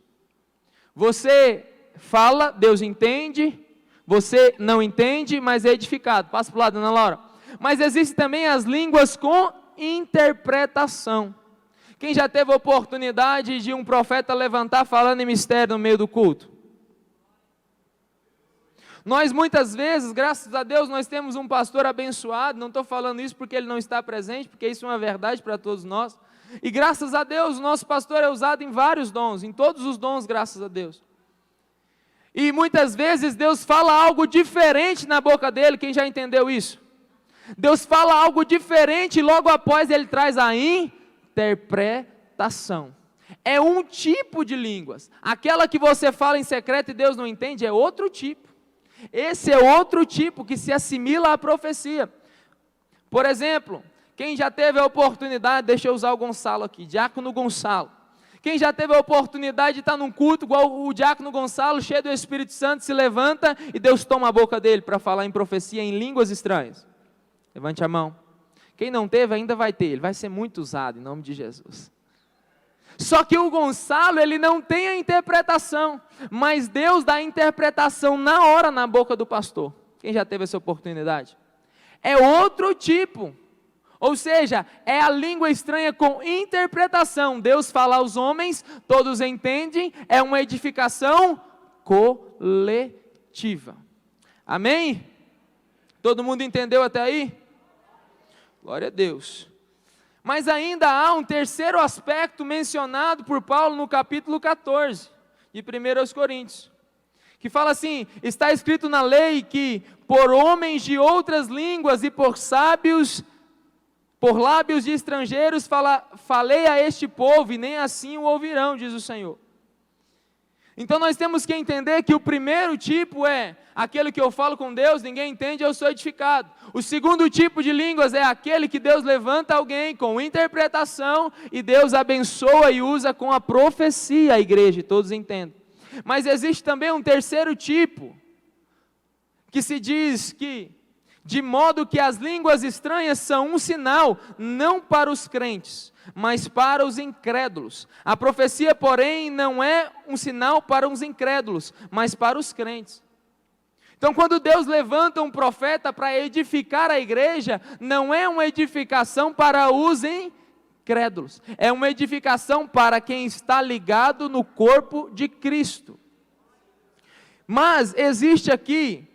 Você fala, Deus entende, você não entende, mas é edificado. Passa para o lado, Ana Laura. Mas existem também as línguas com interpretação. Quem já teve a oportunidade de um profeta levantar falando em mistério no meio do culto? Nós muitas vezes, graças a Deus, nós temos um pastor abençoado, não estou falando isso porque ele não está presente, porque isso é uma verdade para todos nós. E graças a Deus, o nosso pastor é usado em vários dons, em todos os dons, graças a Deus. E muitas vezes Deus fala algo diferente na boca dele, quem já entendeu isso? Deus fala algo diferente e logo após ele traz a interpretação. É um tipo de línguas. Aquela que você fala em secreto e Deus não entende é outro tipo. Esse é outro tipo que se assimila à profecia. Por exemplo, quem já teve a oportunidade, deixa eu usar o Gonçalo aqui, Diácono Gonçalo. Quem já teve a oportunidade de estar num culto igual o Diácono Gonçalo, cheio do Espírito Santo, se levanta e Deus toma a boca dele para falar em profecia em línguas estranhas? Levante a mão. Quem não teve ainda vai ter, ele vai ser muito usado em nome de Jesus. Só que o Gonçalo, ele não tem a interpretação, mas Deus dá a interpretação na hora na boca do pastor. Quem já teve essa oportunidade? É outro tipo. Ou seja, é a língua estranha com interpretação. Deus fala aos homens, todos entendem, é uma edificação coletiva. Amém? Todo mundo entendeu até aí? Glória a Deus. Mas ainda há um terceiro aspecto mencionado por Paulo no capítulo 14 de 1 Coríntios, que fala assim: está escrito na lei que por homens de outras línguas e por sábios, por lábios de estrangeiros falei a este povo, e nem assim o ouvirão, diz o Senhor. Então nós temos que entender que o primeiro tipo é aquele que eu falo com Deus, ninguém entende, eu sou edificado. O segundo tipo de línguas é aquele que Deus levanta alguém com interpretação e Deus abençoa e usa com a profecia a igreja, e todos entendem. Mas existe também um terceiro tipo, que se diz que, de modo que as línguas estranhas são um sinal, não para os crentes, mas para os incrédulos. A profecia, porém, não é um sinal para os incrédulos, mas para os crentes. Então, quando Deus levanta um profeta para edificar a igreja, não é uma edificação para os incrédulos, é uma edificação para quem está ligado no corpo de Cristo. Mas existe aqui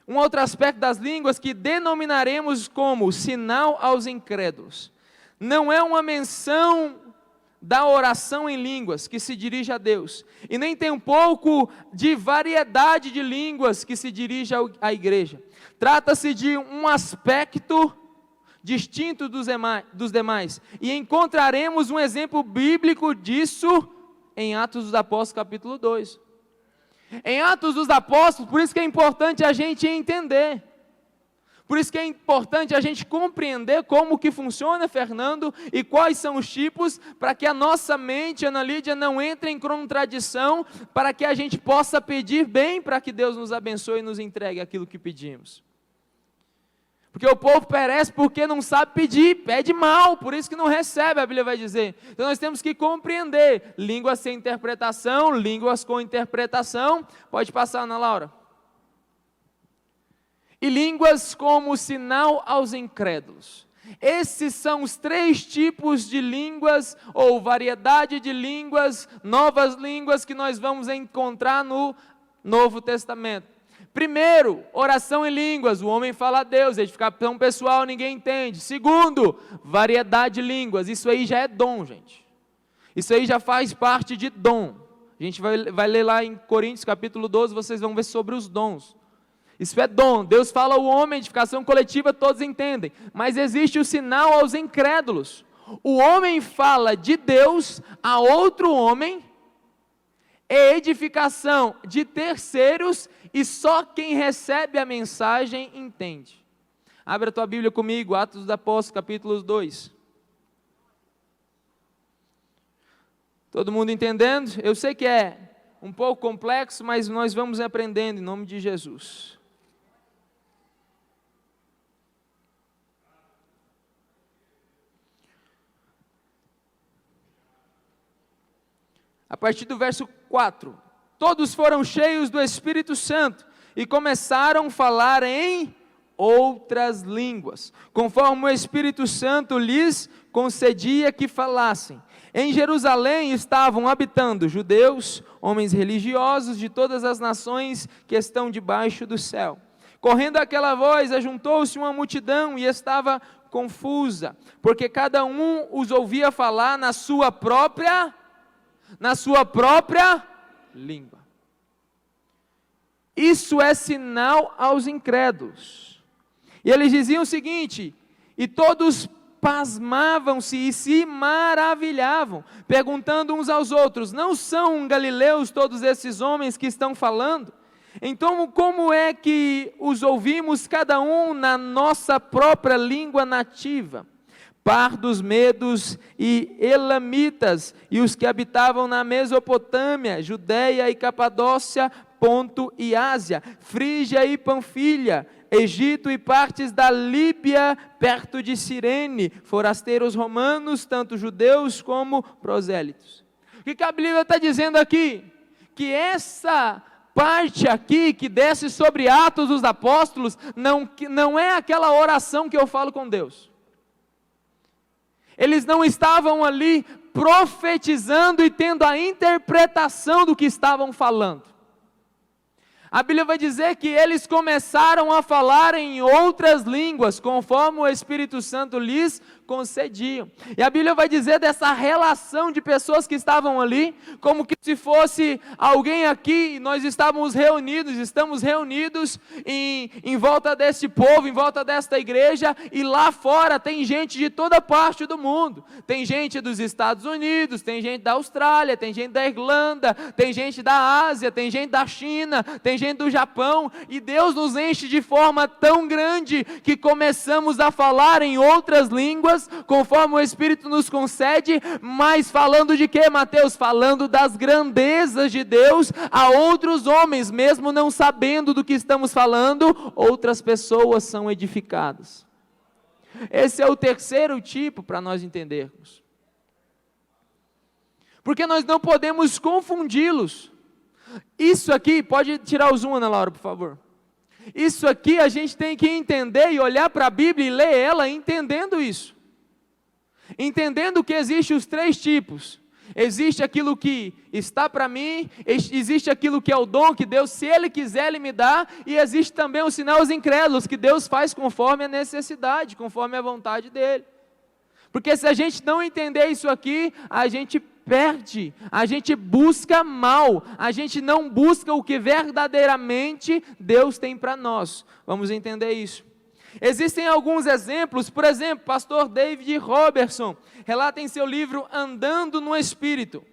um outro aspecto das línguas que denominaremos como sinal aos incrédulos. Não é uma menção da oração em línguas que se dirige a Deus, e nem tem um pouco de variedade de línguas que se dirige à igreja. Trata-se de um aspecto distinto dos demais, e encontraremos um exemplo bíblico disso em Atos dos Apóstolos capítulo 2. Em Atos dos Apóstolos, por isso que é importante a gente entender, por isso que é importante a gente compreender como que funciona, Fernando, e quais são os tipos, para que a nossa mente, Ana Lídia, não entre em contradição, para que a gente possa pedir bem, para que Deus nos abençoe e nos entregue aquilo que pedimos. Porque o povo perece porque não sabe pedir, pede mal, por isso que não recebe, a Bíblia vai dizer. Então nós temos que compreender, línguas sem interpretação, línguas com interpretação. Pode passar, Ana Laura. E línguas como sinal aos incrédulos. Esses são os três tipos de línguas, ou variedade de línguas, novas línguas que nós vamos encontrar no Novo Testamento. Primeiro, oração em línguas, o homem fala a Deus, edificação pessoal, ninguém entende. Segundo, variedade de línguas, isso aí já é dom, gente. Isso aí já faz parte de dom. A gente vai ler lá em Coríntios capítulo 12, vocês vão ver sobre os dons. Isso é dom, Deus fala ao homem, edificação coletiva, todos entendem. Mas existe o sinal aos incrédulos. O homem fala de Deus a outro homem, é edificação de terceiros, e só quem recebe a mensagem entende. Abre a tua Bíblia comigo, Atos dos Apóstolos, capítulo 2. Todo mundo entendendo? Eu sei que é um pouco complexo, mas nós vamos aprendendo em nome de Jesus. A partir do verso 4, todos foram cheios do Espírito Santo e começaram a falar em outras línguas, conforme o Espírito Santo lhes concedia que falassem. Em Jerusalém estavam habitando judeus, homens religiosos de todas as nações que estão debaixo do céu. Correndo aquela voz, ajuntou-se uma multidão e estava confusa, porque cada um os ouvia falar na sua própria língua. Isso é sinal aos incrédulos. E eles diziam o seguinte, e todos pasmavam-se e se maravilhavam, perguntando uns aos outros, não são galileus todos esses homens que estão falando? Então como é que os ouvimos cada um na nossa própria língua nativa? Pardos, medos e elamitas, e os que habitavam na Mesopotâmia, Judeia e Capadócia, Ponto e Ásia, Frígia e Panfilha, Egito e partes da Líbia, perto de Cirene, forasteiros romanos, tanto judeus como prosélitos. O que a Bíblia está dizendo aqui? Que essa parte aqui que desce sobre Atos dos Apóstolos, não é aquela oração que eu falo com Deus. Eles não estavam ali profetizando e tendo a interpretação do que estavam falando. A Bíblia vai dizer que eles começaram a falar em outras línguas, conforme o Espírito Santo lhes concedia. E a Bíblia vai dizer dessa relação de pessoas que estavam ali, como que se fosse alguém aqui, nós estamos reunidos em volta desse povo, em volta desta igreja, e lá fora tem gente de toda parte do mundo. Tem gente dos Estados Unidos, tem gente da Austrália, tem gente da Irlanda, tem gente da Ásia, tem gente da China, tem gente do Japão, e Deus nos enche de forma tão grande que começamos a falar em outras línguas, conforme o Espírito nos concede, mas falando de quê, Mateus? Falando das grandezas de Deus a outros homens, mesmo não sabendo do que estamos falando, outras pessoas são edificadas. Esse é o terceiro tipo para nós entendermos. Porque nós não podemos confundi-los. Isso aqui, pode tirar o zoom, Ana Laura, por favor. Isso aqui a gente tem que entender e olhar para a Bíblia e ler ela entendendo isso. Entendendo que existem os três tipos. Existe aquilo que está para mim, existe aquilo que é o dom que Deus, se Ele quiser, Ele me dá, e existe também os sinais incrédulos, que Deus faz conforme a necessidade, conforme a vontade dEle. Porque se a gente não entender isso aqui, a gente perde, a gente busca mal, a gente não busca o que verdadeiramente Deus tem para nós. Vamos entender isso. Existem alguns exemplos, por exemplo, pastor David Robertson, relata em seu livro Andando no Espírito.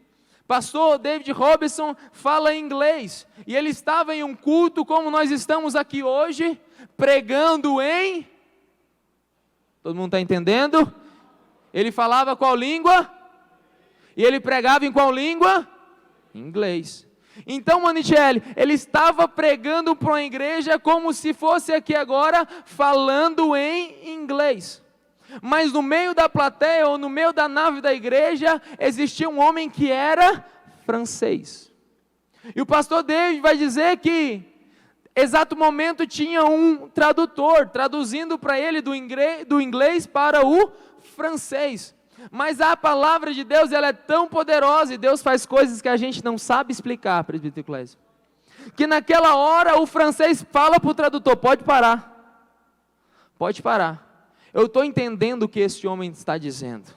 Pastor David Robertson fala inglês, e ele estava em um culto como nós estamos aqui hoje, pregando em... Todo mundo está entendendo? Ele falava qual língua? E ele pregava em qual língua? Inglês. Então, Monicelli, ele estava pregando para uma igreja como se fosse aqui agora, falando em inglês. Mas no meio da plateia, ou no meio da nave da igreja, existia um homem que era francês. E o pastor David vai dizer que, exato momento, tinha um tradutor, traduzindo para ele do inglês para o francês. Mas a palavra de Deus, ela é tão poderosa, e Deus faz coisas que a gente não sabe explicar, presbítero Clésio, que naquela hora o francês fala para o tradutor: pode parar, eu estou entendendo o que esse homem está dizendo.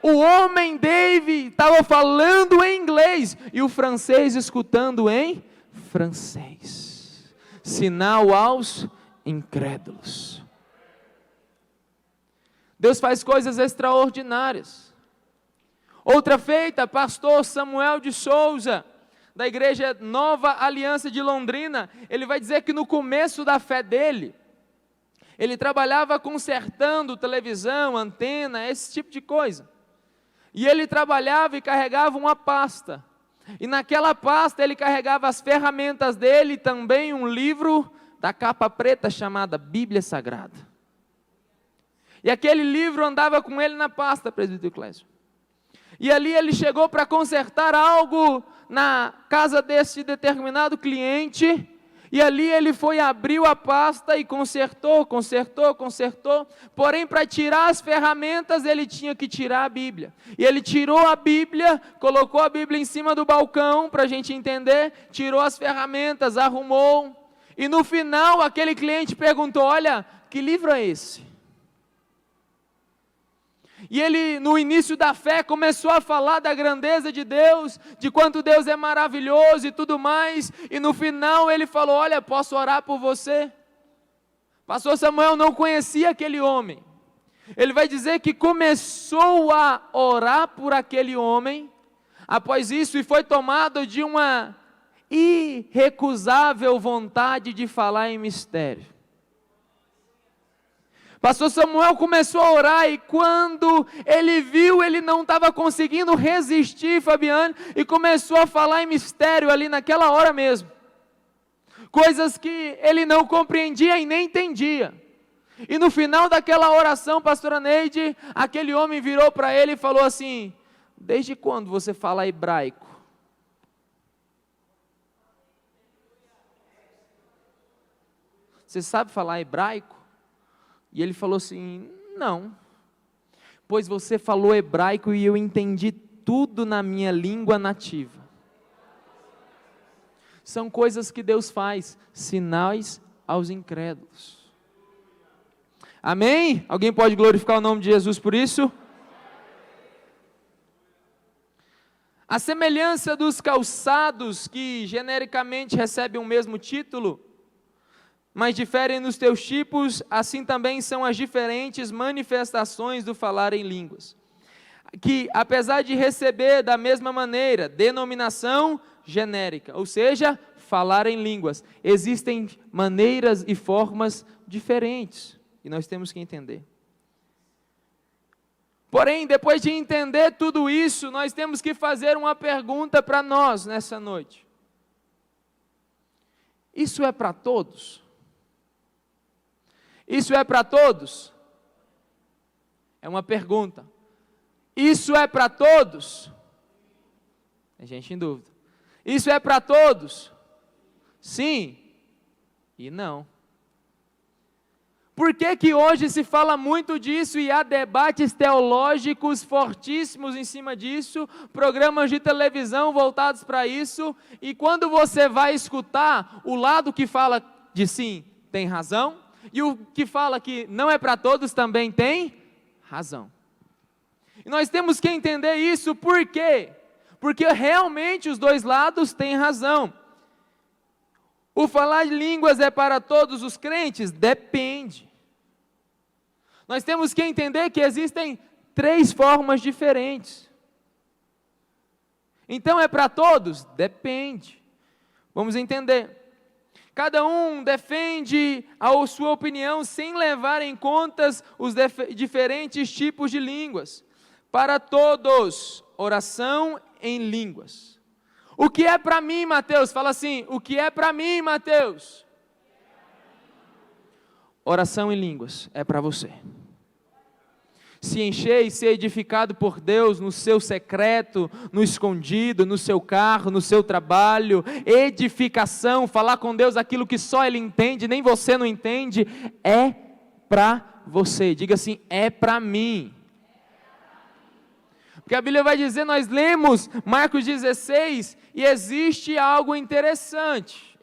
O homem David estava falando em inglês, e o francês escutando em francês, sinal aos incrédulos. Deus faz coisas extraordinárias. Outra feita, pastor Samuel de Souza, da igreja Nova Aliança de Londrina, ele vai dizer que no começo da fé dele, ele trabalhava consertando televisão, antena, esse tipo de coisa. E ele trabalhava e carregava uma pasta. E naquela pasta ele carregava as ferramentas dele e também um livro da capa preta chamada Bíblia Sagrada. E aquele livro andava com ele na pasta, presbítero Clésio. E ali ele chegou para consertar algo na casa desse determinado cliente. E ali ele foi, abriu a pasta e consertou. Porém, para tirar as ferramentas, ele tinha que tirar a Bíblia. E ele tirou a Bíblia, colocou a Bíblia em cima do balcão, para a gente entender. Tirou as ferramentas, arrumou. E no final, aquele cliente perguntou: olha, que livro é esse? E ele, no início da fé, começou a falar da grandeza de Deus, de quanto Deus é maravilhoso e tudo mais, e no final ele falou: olha, posso orar por você? Pastor Samuel não conhecia aquele homem. Ele vai dizer que começou a orar por aquele homem, após isso, e foi tomado de uma irrecusável vontade de falar em mistério. Pastor Samuel começou a orar, e quando ele viu, ele não estava conseguindo resistir, Fabiane, e começou a falar em mistério ali naquela hora mesmo. Coisas que ele não compreendia e nem entendia. E no final daquela oração, pastora Neide, aquele homem virou para ele e falou assim: desde quando você fala hebraico? Você sabe falar hebraico? E ele falou assim, não. Pois você falou hebraico e eu entendi tudo na minha língua nativa. São coisas que Deus faz, sinais aos incrédulos. Amém? Alguém pode glorificar o nome de Jesus por isso? A semelhança dos calçados, que genericamente recebem o mesmo título, mas diferem nos teus tipos, assim também são as diferentes manifestações do falar em línguas. Que, apesar de receber da mesma maneira, denominação genérica, ou seja, falar em línguas, existem maneiras e formas diferentes, e nós temos que entender. Porém, depois de entender tudo isso, nós temos que fazer uma pergunta para nós nessa noite. Isso é para todos? Isso é para todos? É uma pergunta. Isso é para todos? Tem gente em dúvida. Isso é para todos? Sim e não. Por que que hoje se fala muito disso e há debates teológicos fortíssimos em cima disso, programas de televisão voltados para isso, e quando você vai escutar, o lado que fala de sim tem razão, e o que fala que não é para todos também tem razão. E nós temos que entender isso, por quê? Porque realmente os dois lados têm razão. O falar de línguas é para todos os crentes? Depende. Nós temos que entender que existem 3 formas diferentes. Então é para todos? Depende. Vamos entender. Cada um defende a sua opinião sem levar em conta os diferentes tipos de línguas. Para todos, oração em línguas. O que é para mim, Mateus? Fala assim, o que é para mim, Mateus? Oração em línguas é para você. Se encher e ser edificado por Deus no seu secreto, no escondido, no seu carro, no seu trabalho, edificação, falar com Deus aquilo que só Ele entende, nem você não entende, é para você. Diga assim, é para mim. Porque a Bíblia vai dizer, nós lemos Marcos 16 e existe algo interessante.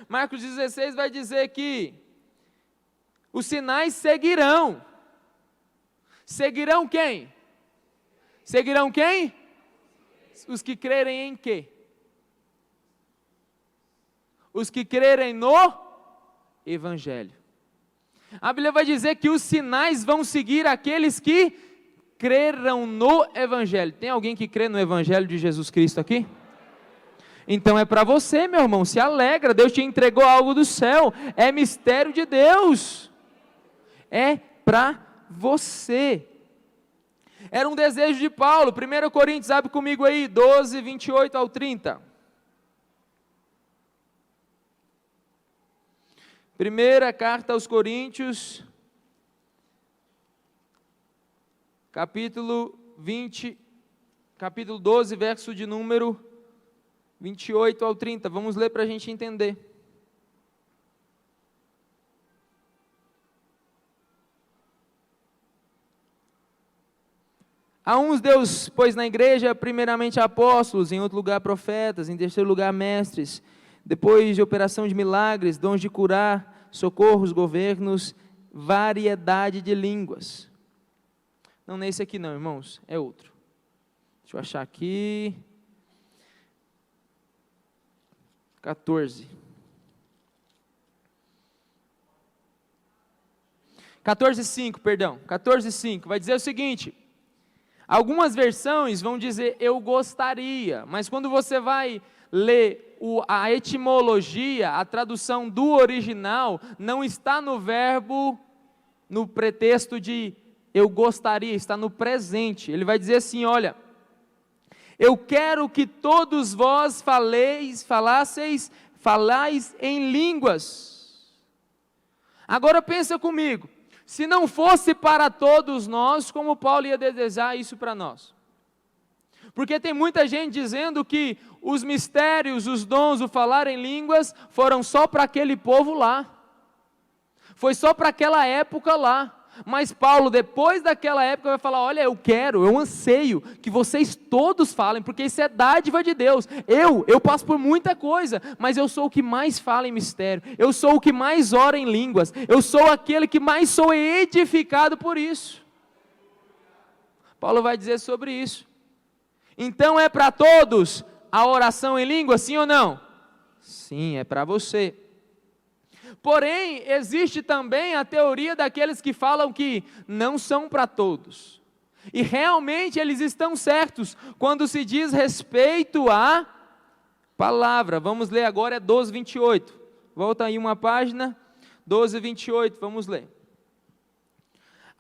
Marcos 16 vai dizer que os sinais seguirão. Seguirão quem? Seguirão quem? Os que crerem em quê? Os que crerem no Evangelho. A Bíblia vai dizer que os sinais vão seguir aqueles que creram no Evangelho. Tem alguém que crê no Evangelho de Jesus Cristo aqui? Então é para você, meu irmão, se alegra, Deus te entregou algo do céu, é mistério de Deus, é para você. Era um desejo de Paulo, 1 Coríntios, abre comigo aí, 12, 28 ao 30. Primeira carta aos Coríntios, capítulo 12, verso de número 28 ao 30. Vamos ler para a gente entender. A uns Deus pôs na igreja, primeiramente apóstolos, em outro lugar profetas, em terceiro lugar mestres, depois de operação de milagres, dons de curar, socorros, governos, variedade de línguas. Não é esse aqui não, irmãos, é outro. Deixa eu achar aqui. 14. 14:5, vai dizer o seguinte: algumas versões vão dizer eu gostaria, mas quando você vai ler a etimologia, a tradução do original, não está no verbo, no pretexto de eu gostaria, está no presente. Ele vai dizer assim, olha, eu quero que todos vós falais em línguas. Agora pensa comigo, se não fosse para todos nós, como Paulo ia desejar isso para nós? Porque tem muita gente dizendo que os mistérios, os dons, o falar em línguas, foram só para aquele povo lá. Foi só para aquela época lá. Mas Paulo, depois daquela época, vai falar: olha, eu anseio que vocês todos falem, porque isso é dádiva de Deus. Eu passo por muita coisa, mas eu sou o que mais fala em mistério. Eu sou o que mais ora em línguas. Eu sou aquele que mais sou edificado por isso. Paulo vai dizer sobre isso. Então é para todos a oração em língua, sim ou não? Sim, é para você. Porém, existe também a teoria daqueles que falam que não são para todos. E realmente eles estão certos quando se diz respeito à palavra. Vamos ler agora, é 12:28. Volta aí uma página, 12:28, vamos ler.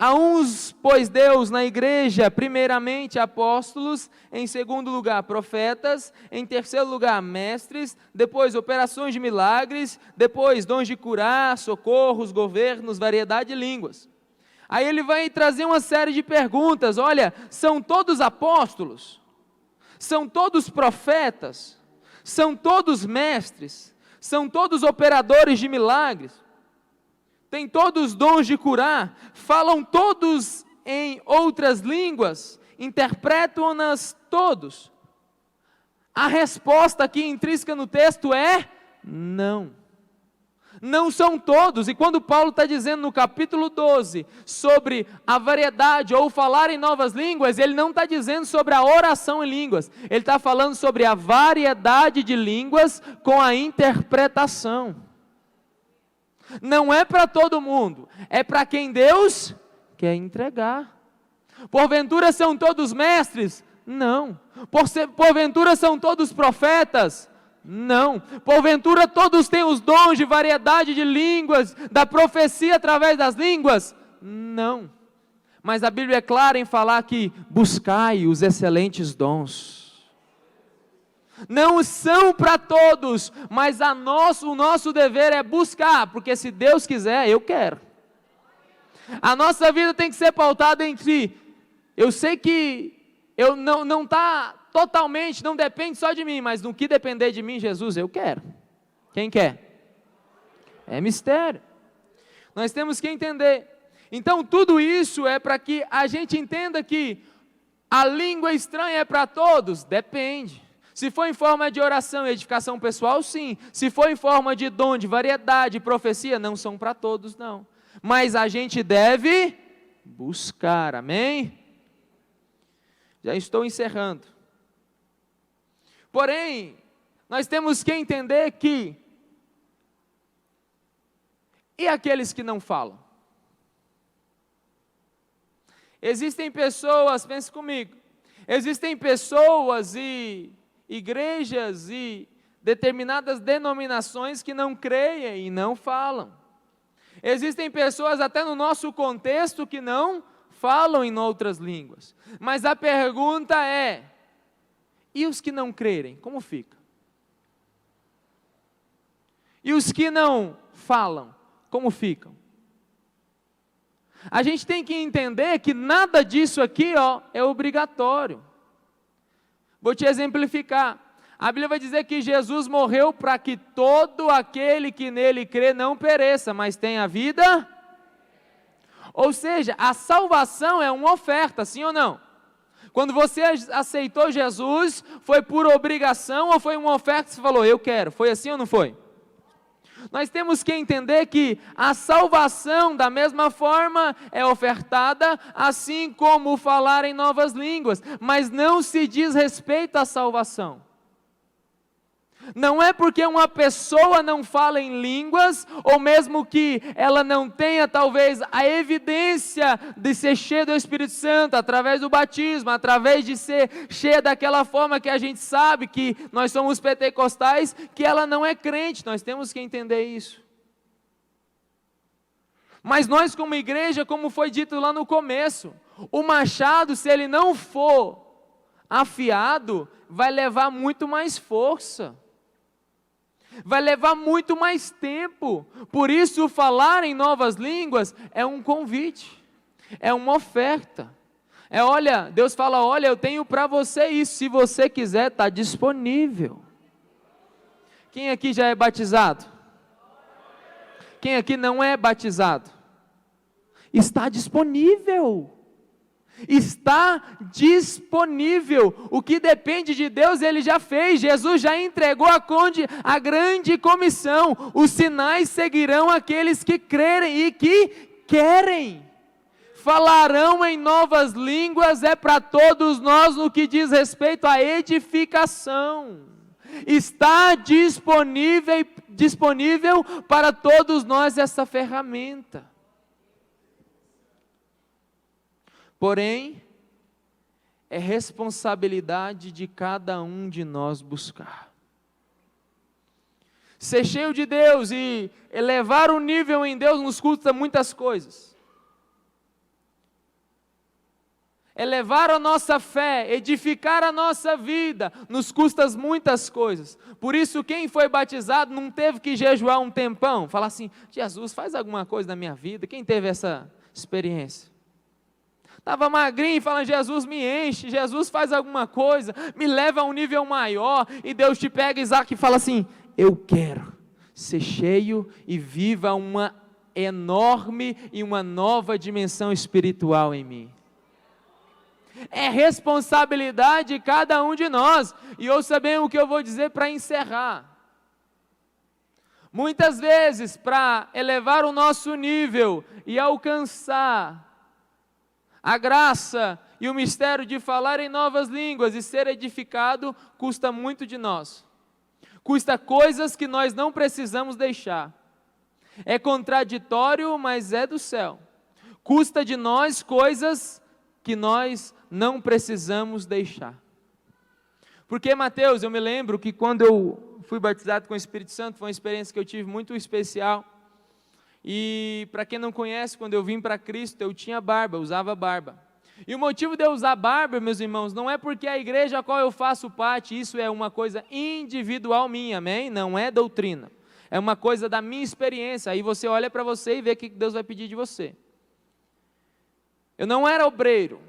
A uns pôs Deus na igreja, primeiramente apóstolos, em segundo lugar profetas, em terceiro lugar mestres, depois operações de milagres, depois dons de curar, socorros, governos, variedade de línguas. Aí ele vai trazer uma série de perguntas. Olha, são todos apóstolos? São todos profetas? São todos mestres? São todos operadores de milagres? Tem todos os dons de curar? Falam todos em outras línguas? Interpretam-nas todos? A resposta aqui intrínseca no texto é não. Não são todos. E quando Paulo está dizendo no capítulo 12 sobre a variedade ou falar em novas línguas, ele não está dizendo sobre a oração em línguas. Ele está falando sobre a variedade de línguas com a interpretação. Não é para todo mundo, é para quem Deus quer entregar. Porventura são todos mestres? Não. Porventura são todos profetas? Não. Porventura todos têm os dons de variedade de línguas, da profecia através das línguas? Não. Mas a Bíblia é clara em falar que buscai os excelentes dons. Não são para todos, mas o nosso dever é buscar, porque se Deus quiser, eu quero. A nossa vida tem que ser pautada em si. Eu sei que eu não está totalmente, não depende só de mim, mas no que depender de mim, Jesus, eu quero. Quem quer? É mistério. Nós temos que entender. Então tudo isso é para que a gente entenda que a língua estranha é para todos? Depende. Se for em forma de oração e edificação pessoal, sim. Se for em forma de dom, de variedade, de profecia, não são para todos, não. Mas a gente deve buscar, amém? Já estou encerrando. Porém, nós temos que entender que, e aqueles que não falam? Existem pessoas, pense comigo, existem pessoas e igrejas e determinadas denominações que não creem e não falam. Existem pessoas até no nosso contexto que não falam em outras línguas. Mas a pergunta é: e os que não crerem, como fica? E os que não falam, como ficam? A gente tem que entender que nada disso aqui, é obrigatório. Vou te exemplificar. A Bíblia vai dizer que Jesus morreu para que todo aquele que nele crê não pereça, mas tenha vida. Ou seja, a salvação é uma oferta, sim ou não? Quando você aceitou Jesus, foi por obrigação ou foi uma oferta que você falou, eu quero? Foi assim ou não foi? Nós temos que entender que a salvação, da mesma forma, é ofertada, assim como falar em novas línguas, mas não se diz respeito à salvação. Não é porque uma pessoa não fala em línguas, ou mesmo que ela não tenha talvez a evidência de ser cheia do Espírito Santo, através do batismo, através de ser cheia daquela forma que a gente sabe que nós somos pentecostais, que ela não é crente. Nós temos que entender isso. Mas nós como igreja, como foi dito lá no começo, o machado, se ele não for afiado, vai levar muito mais força. Vai levar muito mais tempo. Por isso, falar em novas línguas é um convite, é uma oferta. Olha, Deus fala, olha, eu tenho para você isso, se você quiser, está disponível. Quem aqui já é batizado? Quem aqui não é batizado? Está disponível. Está disponível. O que depende de Deus, Ele já fez. Jesus já entregou a grande comissão. Os sinais seguirão aqueles que crerem e que querem. Falarão em novas línguas é para todos nós no que diz respeito à edificação. Está disponível para todos nós essa ferramenta. Porém, é responsabilidade de cada um de nós buscar. Ser cheio de Deus e elevar o nível em Deus nos custa muitas coisas. Elevar a nossa fé, edificar a nossa vida, nos custa muitas coisas. Por isso, quem foi batizado não teve que jejuar um tempão. Falar assim, Jesus, faz alguma coisa na minha vida. Quem teve essa experiência? Estava magrinho, falando, Jesus me enche, Jesus faz alguma coisa, me leva a um nível maior, e Deus te pega, Isaac, e fala assim, eu quero ser cheio e viva uma enorme e uma nova dimensão espiritual em mim. É responsabilidade de cada um de nós, e ouça bem o que eu vou dizer para encerrar. Muitas vezes, para elevar o nosso nível e alcançar a graça e o mistério de falar em novas línguas e ser edificado, custa muito de nós. Custa coisas que nós não precisamos deixar. É contraditório, mas é do céu. Custa de nós coisas que nós não precisamos deixar. Porque, Mateus, eu me lembro que quando eu fui batizado com o Espírito Santo, foi uma experiência que eu tive muito especial. E para quem não conhece, quando eu vim para Cristo, eu tinha barba, eu usava barba. E o motivo de eu usar barba, meus irmãos, não é porque a igreja a qual eu faço parte, isso é uma coisa individual minha, amém? Não é doutrina. É uma coisa da minha experiência. Aí você olha para você e vê o que Deus vai pedir de você. Eu não era obreiro.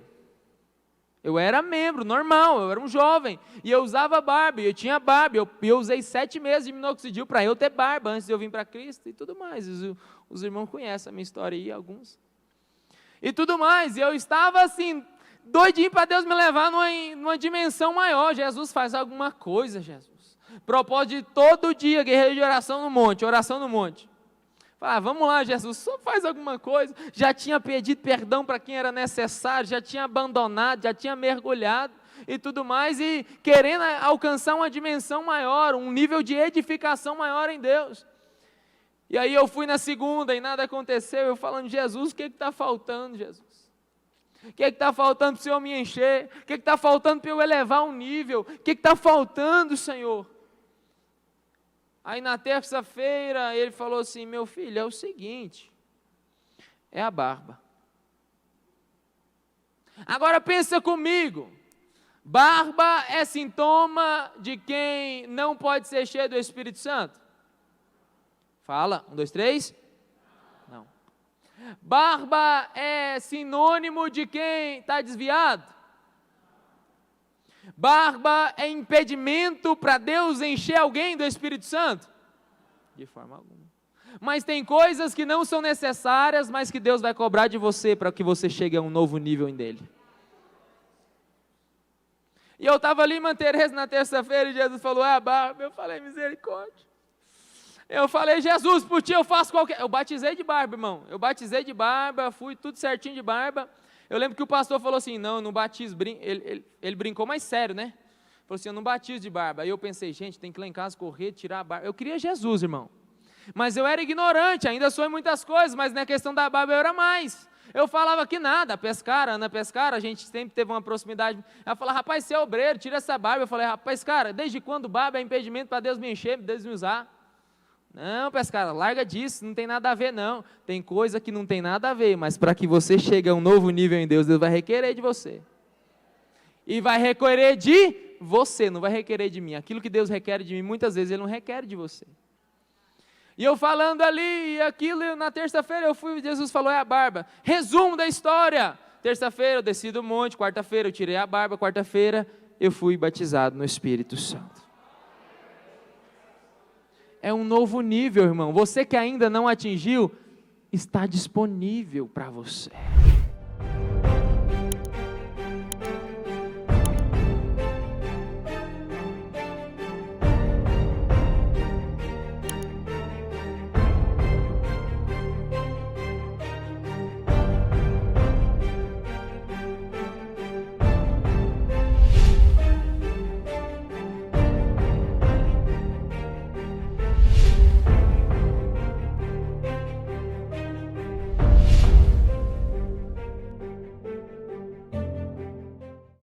Eu era membro, normal, eu era um jovem, e eu usava barba, eu tinha barba, eu usei 7 meses de minoxidil para eu ter barba, antes de eu vir para Cristo e tudo mais, os irmãos conhecem a minha história aí, alguns, e tudo mais, e eu estava assim, doidinho para Deus me levar numa dimensão maior. Jesus, faz alguma coisa, Jesus, propósito de todo dia, guerreiro de oração no monte, vamos lá, Jesus, só faz alguma coisa. Já tinha pedido perdão para quem era necessário, já tinha abandonado, já tinha mergulhado e tudo mais, e querendo alcançar uma dimensão maior, um nível de edificação maior em Deus. E aí eu fui na segunda e nada aconteceu, eu falando, Jesus, o que está faltando, Jesus? O que está faltando para o Senhor me encher? O que está faltando para eu elevar um nível? O que está faltando, Senhor? Aí na terça-feira ele falou assim, meu filho, é o seguinte, é a barba. Agora pensa comigo, barba é sintoma de quem não pode ser cheio do Espírito Santo? Fala, 1, 2, 3. Não. Barba é sinônimo de quem está desviado? Barba é impedimento para Deus encher alguém do Espírito Santo? De forma alguma. Mas tem coisas que não são necessárias, mas que Deus vai cobrar de você para que você chegue a um novo nível em dele. E eu estava ali em Manterês na terça-feira e Jesus falou, barba. Eu falei, misericórdia. Eu falei, Jesus, por ti eu faço qualquer... Eu batizei de barba, irmão. Eu batizei de barba, fui tudo certinho de barba. Eu lembro que o pastor falou assim, não, eu não batizo, ele brincou mais sério, né? Falou assim, eu não batizo de barba. Aí eu pensei, gente, tem que ir lá em casa correr, tirar a barba. Eu queria Jesus, irmão. Mas eu era ignorante, ainda sou em muitas coisas, mas na questão da barba eu era mais. Eu falava que nada, Ana Pescara, a gente sempre teve uma proximidade. Ela falou, rapaz, você é obreiro, tira essa barba. Eu falei, rapaz, cara, desde quando barba é impedimento para Deus me encher, Deus me usar? Não, Pescara, larga disso, não tem nada a ver não. Tem coisa que não tem nada a ver, mas para que você chegue a um novo nível em Deus, Deus vai requerer de você. E vai requerer de você, não vai requerer de mim. Aquilo que Deus requer de mim, muitas vezes Ele não requer de você. E eu falando ali, e aquilo, na terça-feira eu fui, Jesus falou, é a barba. Resumo da história. Terça-feira eu desci do monte, quarta-feira eu tirei a barba, quarta-feira eu fui batizado no Espírito Santo. É um novo nível, irmão. Você que ainda não atingiu, está disponível para você.